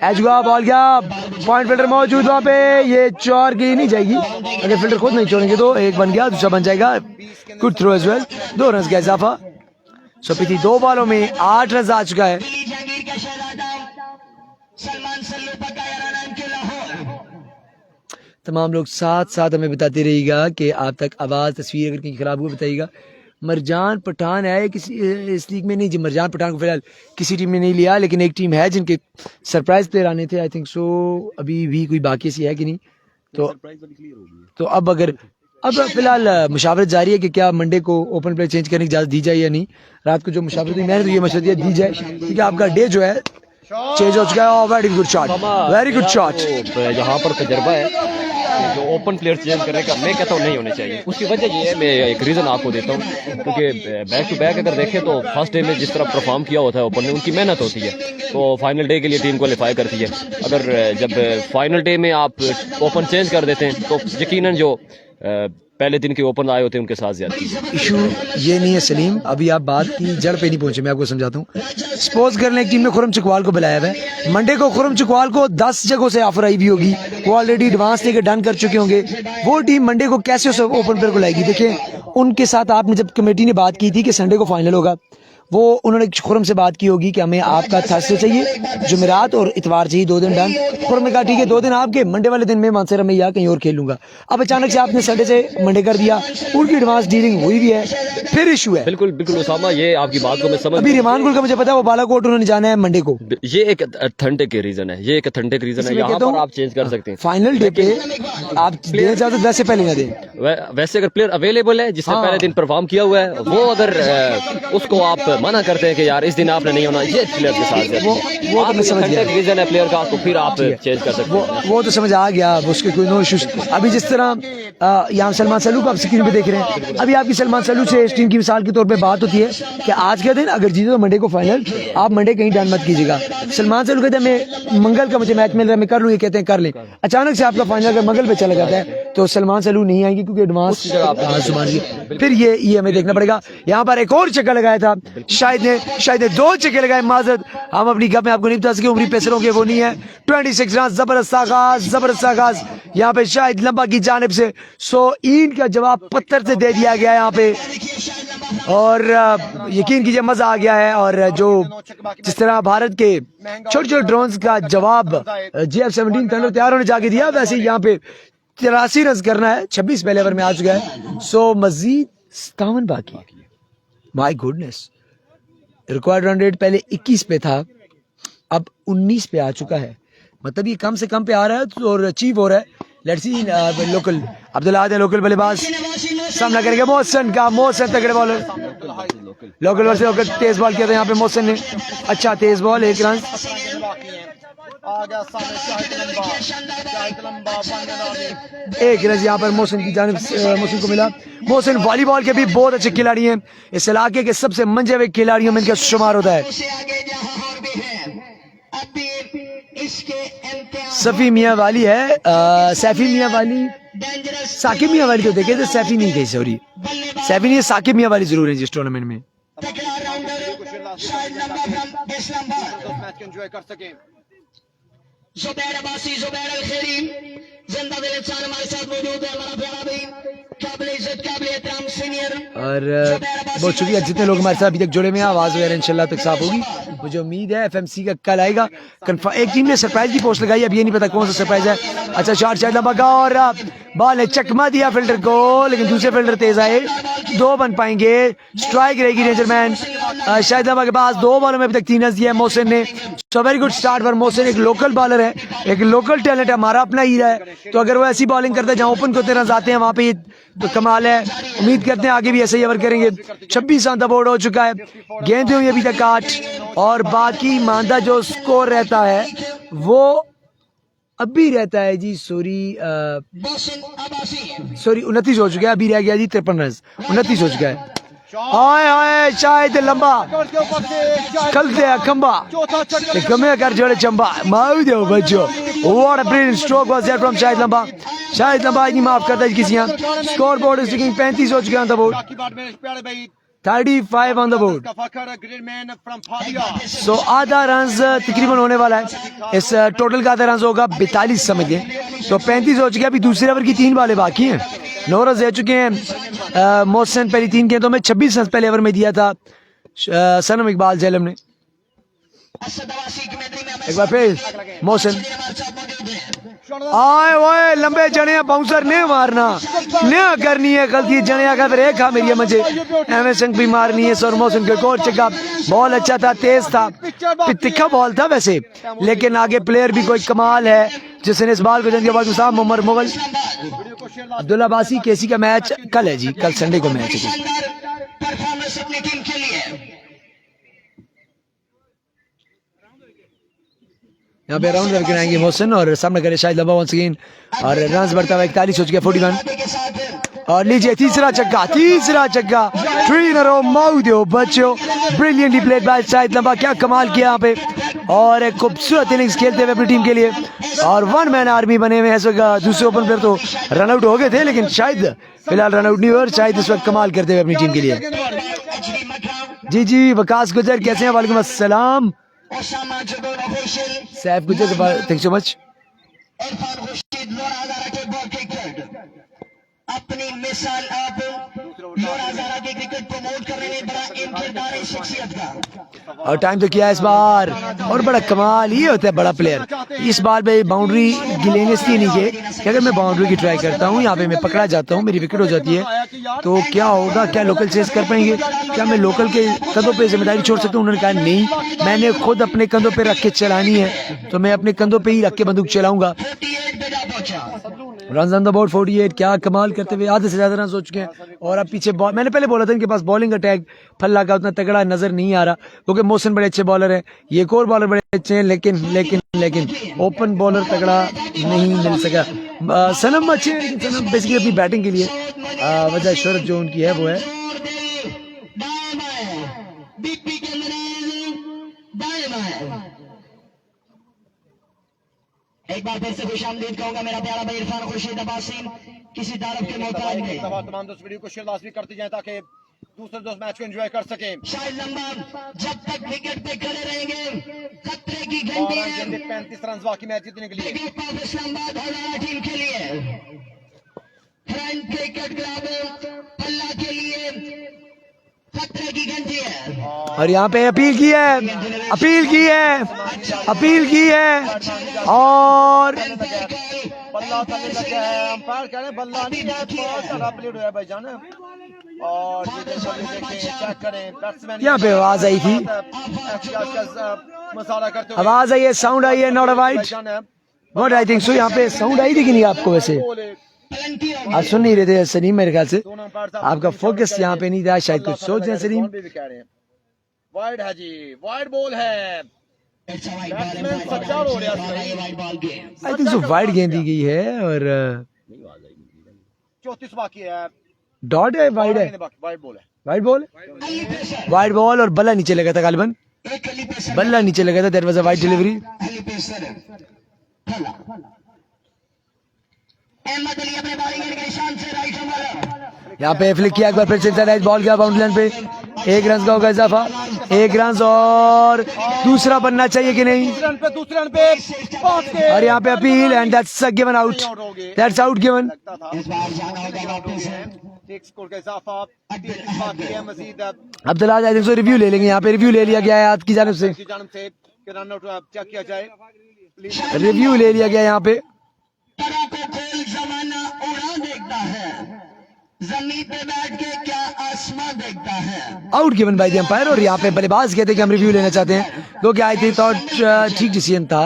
एजुआ बॉल गया, पॉइंट फिल्डर मौजूद वहाँ पे, ये चौर की नहीं जाएगी, अगर फिल्डर खुद नहीं छोड़ेंगे तो एक बन गया, दूसरा बन जाएगा। Good throw as well, 2 run का इजाफा। सो पिछली 2 बॉलों में 8 रन आ चुका है। जहांगीर का शहजादा सलमान सल्लू पकाया रन के लाहौर। तमाम लोग साथ हमें बताते रहिएगा कि आप तक आवाज़ तस्वीर अगर कहीं ख़राब हुआ बताइएगा। मरजान पठान है किसी इस लीग में नहीं जी, मरजान पठान को फिलहाल किसी टीम ने नहीं लिया, लेकिन एक टीम है जिनके सरप्राइज प्लेयर आने थे, आई थिंक सो अभी भी कोई बाकी सी है कि नहीं। तो अब फिलहाल मुशावरत जारी है कि क्या मंडे को ओपन प्लेयर चेंज करने की इजाज़त दी जाए या नहीं। रात को जो मुशावरत हुई मैंने तो ये मशवरा दिया दी जाए, क्योंकि आपका डे जो है चेंज हो चुका है। Very good shot. यहाँ पर तजर्बा है जो ओपन प्लेयर चेंज करने का, मैं कहता हूँ नहीं होने चाहिए। उसकी वजह ये है, मैं एक रीज़न आपको देता हूँ, क्योंकि बैक टू बैक अगर देखें तो फर्स्ट डे में जिस तरह परफॉर्म किया होता है ओपन में, उनकी मेहनत होती है, तो फाइनल डे के लिए टीम क्वालिफाई करती है। अगर जब फाइनल डे में आप ओपन चेंज कर देते हैं तो यकीनन जो पहले दिन के ओपन आए होते हैं उनके साथ ज्यादा इशू ये नहीं है सलीम, अभी आप बात की जड़ पे नहीं पहुंचे, मैं आपको समझाता हूँ। सपोज कर लें एक टीम ने खुरम चकवाल को बुलाया है, मंडे को खुरम चकवाल को 10 जगहों से ऑफर आई भी होगी, वो ऑलरेडी एडवांस लेके डन कर चुके होंगे। वो टीम मंडे को कैसे उस ओपन प्लेयर को लाएगी? देखिए उनके साथ आपने जब कमेटी ने बात की थी कि संडे को फाइनल होगा, वो उन्होंने खुरम से बात की होगी कि हमें आपका थर्सडे चाहिए, जुमेरात और इतवार चाहिए, 2 दिन डन। खुरम ने कहा ठीक है 2 दिन आपके, मंडे वाले दिन मैं मानसर में या कहीं और खेल लूंगा। अब अचानक से आपने संडे से मंडे कर दिया, उनकी एडवांस डीलिंग हुई भी है, फिर इशू है। बिल्कुल उसामा, ये आपकी बात को मैं समझ। अभी रिमान गुल का मुझे पता है वो बालाकोट उन्होंने जाना है मंडे को। ये एक अथेंटिक रीजन है, ये एक अथेंटिक रीजन है, इसलिए यहाँ कहता पर हूँ, आप चेंज कर सकते हैं। फाइनल डे पे आप देना चाहते हो वैसे पहले ना दें। वैसे अगर प्लेयर अवेलेबल है जिसने पहले दिन परफॉर्म किया हुआ है, वो अगर उसको आप मना करते हैं कि यार इस दिन आपने नहीं होना, ये प्लेयर के साथ वो तो मैं समझ गया, रीजन है प्लेयर का, तो फिर आप चेंज कर सकते हैं। वो तो समझ आ गया, उसके कोई नो इश्यूज। अभी जिस तरह यहाँ सलमान सलू को आप स्क्रीन पे देख रहे हैं, अभी आपकी सलमान सलू से इस टीम की मिसाल के तौर पे बात होती है कि आज के दिन अगर जीते तो मंडे को फाइनल, आप मंडे कहीं डन मत कीजिएगा। सलमान सलू कहते हैं मैं मंगल का मुझे मैच मिल रहा है, मैं कर लूँ, ये कहते हैं कर लें। अचानक से आपका फाइनल अगर मंगल पे चला जाता है तो सलमान सलू नहीं आएंगे क्योंकि एडवांस फिर ये हमें देखना पड़ेगा। यहाँ पर एक और चक्कर लगाया था शायद ने 2 चक्के लगाए। माजरत, हम अपनी गप में आपको नहीं बता सके, उमरी पेसरों के वो नहीं है। 26 रन, जबरदस्त आगाज यहाँ पे शायद लंबा की जानिब से। सो ईद का जवाब पत्थर से दे दिया गया यहाँ पे, और यकीन कीजिए मजा आ गया है। और जो जिस तरह भारत के छोटे छोटे ड्रोन्स का जवाब JF-17 थंडर तैयार होने जाके दिया, वैसे यहाँ पे 83 रन करना है, 26 पहले ओवर में आ चुका है। सो मजीद 57 बाकी है। My goodness, required run rate पहले 21 पे था, अब 19 पे आ चुका है। मतलब ये कम से कम पे आ रहा है और अचीव हो रहा है। Let's see local Abdullah Adil, local बल्लेबाज सामना करेंगे मोहसिन का। मोहसिन तगड़े बॉलर, लोकल वर्सेस लोकल, तेज बॉल किया था यहाँ पे मोहसिन ने, अच्छा तेज बॉल, 1 रन। एक रन यहाँ पर मोहसिन की जानिब मोहसिन को मिला। मोहसिन वॉलीबॉल के भी बहुत अच्छे खिलाड़ी हैं, इस इलाके के सबसे मंजे हुए खिलाड़ियों में इनका शुमार होता है। सफी मियाँ वाली है, सैफी मियाँ वाली, साकिब मियाँ वाली तो देखे थे, सैफी नहीं गई, सॉरी सैफी नहीं, साकिब मियाँ वाली जरूर है जिस टूर्नामेंट में। एंजॉय कर सकें। जुबैर अब्बासी, जुबैर अल-खैरी जिंदा दिल इंसान हमारे साथ मौजूद है। हमारा प्यारा भाई, काबिल इज्जत, काबिल एहतराम सीनियर। और बहुत शुक्रिया जितने लोग हमारे साथ अभी तक जुड़े में, आवाज वगैरह इंशाल्लाह तक साफ होगी। मुझे उम्मीद है FMC का कल आएगा कन्फर्म। एक टीम ने सरप्राइज की पोस्ट लगाई, अब ये नहीं पता कौन सा सरप्राइज है। अच्छा शॉट शायद लंबा और बॉल ने चकमा दिया फील्डर को, लेकिन दूसरे फील्डर तेज आए, 2 बन पाएंगे। स्ट्राइक रहेगी डेंजरमैन शायद लंबा के पास। 2 बॉलों में अभी तक 3 रन दिया है मोहसिन ने। So very good start for Mohsin. एक लोकल बॉलर है, एक लोकल टैलेंट है, हमारा अपना हीरा है, तो अगर वो ऐसी बॉलिंग करता है जहाँ ओपन को 13 रन आते हैं, वहाँ पे तो कमाल है। उम्मीद करते हैं आगे भी ऐसे ही ओवर करेंगे। 26 रन बोर्ड हो चुका है, गेंदें हुई अभी तक 8, और बाकी मांदा जो स्कोर रहता है वो अभी रहता है जी, सॉरी 29 हो चुका है, अभी रह गया जी 53 रन, 29 हो चुका है। आए शायद लंबा खलते है खंबा, कमे कर जोड़े चंबा माऊ दो बच्चों। What a brilliant stroke was there from Shahid Lamba. Shahid लंबा नहीं माफ करता किसी यहाँ। स्कोर बोर्ड इज 35 हो चुका है, 35 ऑन द बोर्ड। सो आधा रन तकरीबन होने वाला है, इस टोटल का आधा रन होगा 42 समझ लें, तो 35 हो चुके हैं। अभी दूसरे ओवर की 3 बॉलें बाकी हैं, 9 रन दे चुके हैं मोहसिन। पहली 3 गेंदों में 26 रन पहले ओवर में दिया था सनम इकबाल झेलम ने। एक बार फिर मोहसिन, आए ओए लंबे जने बाउंसर ने मारना ने करनी है गलती, जने का फिर एक मेरी मुझे एम एस भी मारनी है। सर मोहसिन के कोर चक्का, बॉल अच्छा था, तेज था, तिखा बॉल था वैसे, लेकिन आगे प्लेयर भी कोई कमाल है जिसने इस बॉल को जन के बाद साहब उमर मुगल अब्दुल्ला अब्बासी। केसी का मैच कल है जी, कल संडे को मैच है। यहाँ पे राउंड करके आएंगे मोहसिन और सामने करे शायद लंबा वंस अगेन, और रन बढ़ता हुआ 41 हो चुका, 41। और लीजिए तीसरा छक्का 3 इन अ रो, माऊ दो बच्चों। ब्रिलियंटली प्लेड बाय शाहिद लंबा, क्या कमाल किया यहाँ पे, और एक खूबसूरत इनिंग्स खेलते हुए अपनी टीम के लिए। और 1 मैन आर्मी बने हुए हैं इस वक्त। दूसरे ओपन प्लेयर तो रन आउट हो गए थे, लेकिन शायद फिलहाल रन आउट नहीं हुए, और शायद इस वक्त कमाल करते हुए अपनी टीम के लिए। जी वकास गुजर कैसे हैं? वालेकुम अस्सलाम। सैफ गुजर, थैंक सो मच। अपनी मिसाल आप लोरा ज़ारा के क्रिकेट प्रमोट करने में बड़ा अहम किरदार है शख्सियत का। और टाइम तो किया इस बार। और बड़ा कमाल ये होता है बड़ा प्लेयर। इस बार में बाउंड्री गिलेने इसलिए नहीं किए कि अगर मैं बाउंड्री की ट्राई करता हूँ यहाँ पे मैं पकड़ा जाता हूँ, मेरी विकेट हो जाती है, तो क्या होगा, क्या लोकल चेस कर पाएंगे, क्या मैं लोकल के कंधों पे जिम्मेदारी छोड़ सकता हूँ? उन्होंने कहा नहीं, मैंने खुद अपने कंधों पे रख के चलानी है, तो मैं अपने कंधों पे ही रख के बंदूक चलाऊंगा। 48 पे जा पहुंचा। Run on the board 48। क्या कमाल करते हुए आधे से ज्यादा रन हो चुके हैं। और अब पीछे बॉल, मैंने पहले बोला था इनके पास बॉलिंग अटैक फल्ला का उतना तगड़ा नजर नहीं आ रहा, क्योंकि मोहसिन बड़े अच्छे बॉलर हैं, ये एक और बॉलर बड़े अच्छे हैं, लेकिन ओपन बॉलर तगड़ा नहीं मिल सका। सनम अच्छे हैं, लेकिन सनम बेसिकली अपनी बैटिंग के लिए वजह शोहरत जो उनकी है वो है। एक बार फिर से खुशामदीद कहूंगा मेरा प्यारा भाई इरफान खुर्शीद अब्बासी, किसी तारफ के मोहताज नहीं। तमाम दोस्त वीडियो को शेयर लाजमी करते जाएं ताकि दूसरे दोस्त मैच को एंजॉय कर सकें। शाहिद लंबा जब तक विकेट पे खड़े रहेंगे खतरे की घंटी है। 35 रन बाकी मैच जीतने के लिए। Group of Islamabad Haryana team के लिए, फ्रंट क्रिकेट क्लब पल्ला के लिए खतरे की घंटी है। और यहाँ पे अपील की है और बल्ला तले लगा है, अंपायर कह रहे हैं बल्ला नहीं है, बहुत सारा प्लेयर हुआ है भाईजान। और ये देखें, चेक करें, बैट्समैन यहाँ पे आवाज आई थी, मसाला करते हुए आवाज आई है, साउंड आई है, not a wide not, I think सो। यहाँ पे साउंड आई थी कि नहीं आपको? वैसे आप सुन नहीं रहे थे सलीम, मेरे ख्याल से आपका फोकस यहाँ पे नहीं था, शायद कुछ सोच रहे हैं सलीम। वाइड है जी, वाइड बॉल है, बैट्समैन सज्जाद हो रहा है। आई थिंक सो वाइड गेंद दी गई है और 34 बाकी है, डॉट है, वाइड है, वाइड बॉल है, वाइड बॉल और बल्ला नीचे लगा था गालिबन, बल्ला नीचे लगा था, that was a wide delivery. Ahmed Ali अपने बॉलिंग के निशान से राइट ओवर। यहाँ पे फ्लिक किया, एक बार फिर चलता है, बॉल गया बाउंड्री लाइन पे, 1 रन का होगा इजाफा, 1 रन और दूसरा बनना चाहिए कि नहीं? दूसरे रन पे पहुंच गए। और यहाँ पे appeal and that's given out, that's out given. इस बार जाना होगा वापस। एक स्कोर का इजाफा, 33 बाकी है Majid Abdullah I think so review ले लेंगे, यहाँ पे रिव्यू ले लिया गया है आपकी जानिब से, की जानिब से कि रन आउट चेक किया जाए, रिव्यू ले लिया गया यहाँ पे। परों को खोल जमाना उड़ा देखता है, जमीन पे बैठ के क्या आसमां देखता है। Out given by the umpire. और यहाँ पे बल्लेबाज कहते हैं कि हम रिव्यू लेना चाहते हैं, क्योंकि आई थिंक थॉट ठीक डिसीजन था।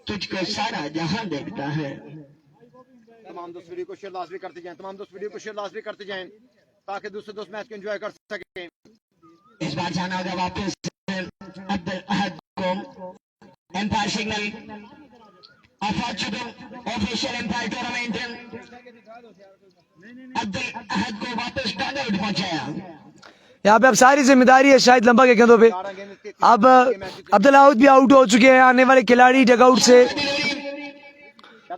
तुझको सारा जहां देखता है। तमाम दोस्त वीडियो को शेयर लाजमी करते जाएं, तमाम दोस्त वीडियो को शेयर लाजमी करते जाएं ताकि दूसरे दोस्त मैच को एंजॉय कर सकें। इस बार जाना होगा वापस अब्दुल अहद को। Umpire signal official umpire tournament Abdul Ahad को वापस डग आउट पहुंचाया। यहाँ पे अब सारी जिम्मेदारी है शाहिद लंबा के कंधों पे। अब अब्दुल अहद भी आउट हो चुके हैं, आने वाले खिलाड़ी डग आउट से।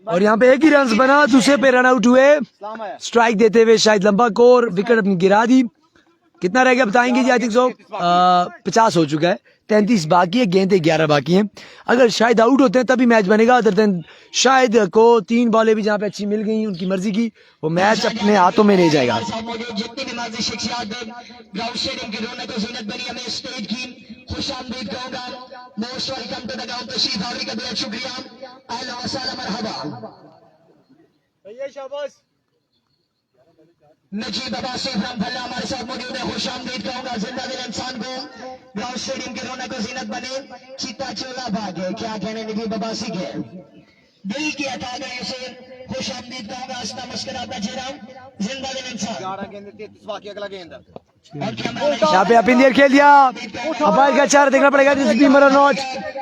और यहाँ पे 1 ही रन बना, दूसरे पे रन आउट हुए, स्ट्राइक देते हुए शाहिद लंबा को, और विकेट अपनी गिरा दी। कितना रह गया बताएंगे जी? आई थिंक सो 50 हो चुका है, 33 बाकी है, गेंदें 11 बाकी हैं। अगर शायद आउट होते हैं तभी मैच बनेगा, अदर देन शायद को 3 बॉलें भी जहाँ पे अच्छी मिल गई उनकी मर्जी की, वो मैच अपने हाथों में ले जाएगा। जितनी भी माजी शख्सियात ग्राउंड स्टेडियम की रौनक और ज़ीनत बनी, हमें स्टेज की खुशामदीद कहूंगा। Most welcome to the ground, तशरीफ आवरी का बहुत शुक्रिया, अहला व सहला मरहबा। शाबाश। नजीब अब्बासी फ्रॉम भल्ला हमारे साथ मौजूद है, खुशामदीद कहूंगा। जिंदा दिल इंसान को ग्राउंड स्टेडियम की रौनक और ज़ीनत बने, चीता चोला भागे, क्या कहने नजीब अब्बासी के दिल की अता गए से खुशामदीद कहूंगा। हंसता मुस्कुराता चेहरा, जिंदा दिल इंसान। 11 गेंद 33 बाकी, अगला गेंद यहाँ पे आप इंडियर खेल दिया, अंपायर का चार देखना पड़ेगा,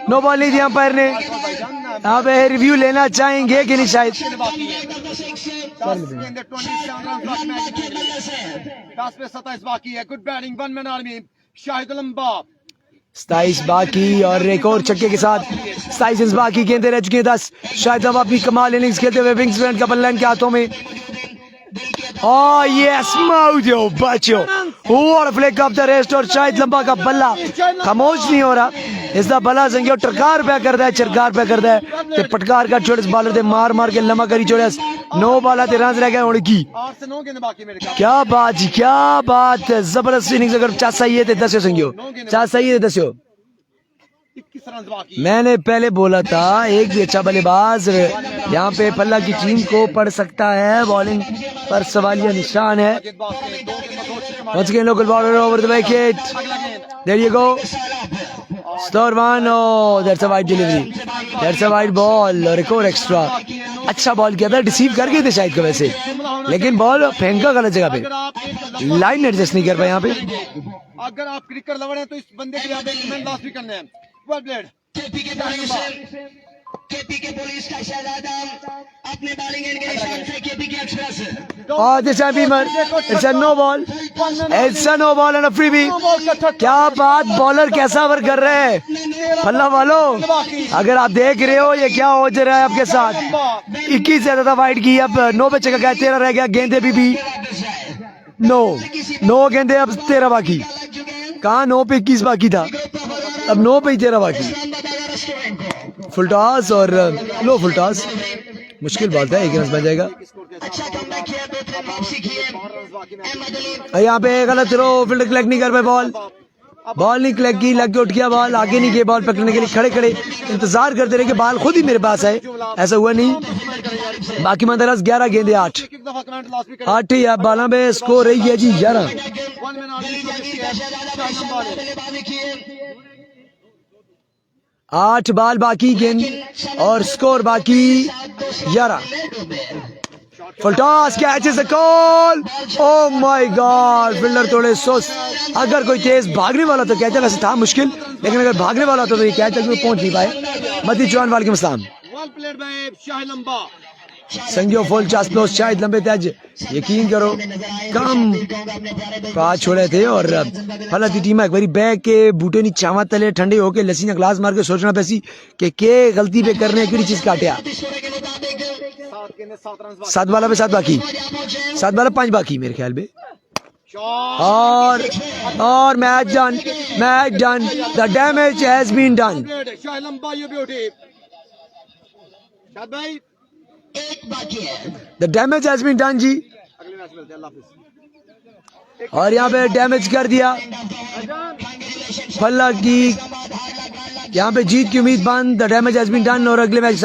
नो बॉल नहीं दिया अंपायर ने। यहाँ पे रिव्यू लेना चाहेंगे कि नहीं? शायद 10 पे 27 बाकी है। Good batting, 1 man army, Shahid लंबा 27 बाकी और एक और छक्के के साथ 27 रन बाकी, गेंदें रह चुकी हैं 10। शायद हम अपनी कमाल इनिंग्स खेलते हुए विंग्स फ्रंट का बल्ला के हाथों में। Oh yes, Mojo बच्चों, what a flick of the wrist, और शाहिद लंबा का बल्ला खामोश नहीं हो रहा। इसका बल्ला संख्या टरकार पे करता है, चरकार पे करता है, ते पटकार का छोटे बॉलर दे मार मार के लम्बा करी छोड़े। 9 बॉल ते रन रह गए उनकी। 8 से 9 गेंद बाकी मेरे ख्याल। क्या बात जी, क्या बात है, जबरदस्त इनिंग्स। अगर 50 सही है तो 10 संख्यो, 50 सही है तो 10। 21 रन बाकी। मैंने पहले बोला था एक भी अच्छा बल्लेबाज यहाँ पे पल्ला की टीम को पढ़ सकता है। बॉलिंग पर सवालिया निशान है। गेंदबाज ने 2 गेंद 2 छक्के मारे। Once again local bowler over the wicket. अगला गेंद There you go. Score one. Oh, that's a wide delivery. That's a wide ball और एक और एक्स्ट्रा। अच्छा बॉल किया था, डिसीव कर गए थे शायद को वैसे, लेकिन बॉल फेंका गलत जगह अगर पे। आप एक लाइन एडजस्ट नहीं कर पाए यहाँ पे। अगर आप क्रिकेट लवर हैं तो इस बंदे के लिए आप एक मैन लास्ट भी करने हैं। Well played. केपी के पुलिस का शहजादा अपने बॉलिंग एंड के निशान से केपी के express Oh, this time Beamer. It's a no ball. It's a no ball and a freebie. क्या बात, बॉलर कैसा ओवर कर रहे हैं फल्ला वालों। अगर आप देख रहे हो ये क्या हो रहा है आपके साथ। 21 ज्यादा था वाइड की, अब 9 पे चक्का गया, 13 रह गया। गेंदे भी 9 गेंदे, अब 13 बाकी। कहाँ 9 पे 21 बाकी था, अब 9 पे 13 बाकी। फुल टॉस और लो फुल टॉस, मुश्किल बात है, 1 रन बन जाएगा। अच्छा कमबैक किया, 2 रन वापसी किए। अहमद अली यहाँ पे गलत थ्रो, फील्डर कलेक्ट नहीं कर पाए बॉल नहीं कलेक्ट की, लग के उठ गया बॉल, आगे नहीं गए बॉल पकड़ने के लिए। खड़े खड़े इंतजार करते रहे कि बॉल खुद ही मेरे पास है, ऐसा हुआ नहीं। बाकी मंदरस 11 गेंदे 8 एक दफा कमेंट लास्ट भी करें। 8 ही अब बाला में स्कोर रही है जी 11। One man out. 8 बाल बाकी, गेंद और स्कोर बाकी 11। Full toss, catch is a call. Oh my God, fielder थोड़े सुस्त। अगर कोई तेज भागने वाला तो कैच, वैसे था मुश्किल, लेकिन अगर भागने वाला तो ये कैच तक पहुंच नहीं पाए। मती चौहान वालेकुम अस्सलाम। वेल प्लेड बाय शाहिद लंबा। संगियो फुल चास प्लस शायद लंबे तेज, यकीन करो कम पाँच छोड़े थे। और हालांकि टीम एक बारी बैग के बूटे नी चावा तले ठंडे होके लस्सी ने ग्लास मार के सोचना पैसी के गलती पे करने की चीज काटिया। 7 वाला पे 7 बाकी, 7 वाला 5 बाकी मेरे ख्याल में। और match done, the damage has been done. Shahid लंबा यू ब्यूटी। शाहिद भाई एक बाकी है। The damage has been done जी। अगले मैच में मिलते हैं, अल्लाह हाफिज। और यहाँ पे डैमेज कर दिया फल्ला की, यहाँ पे जीत की उम्मीद बंद। The damage has been done और अगले मैच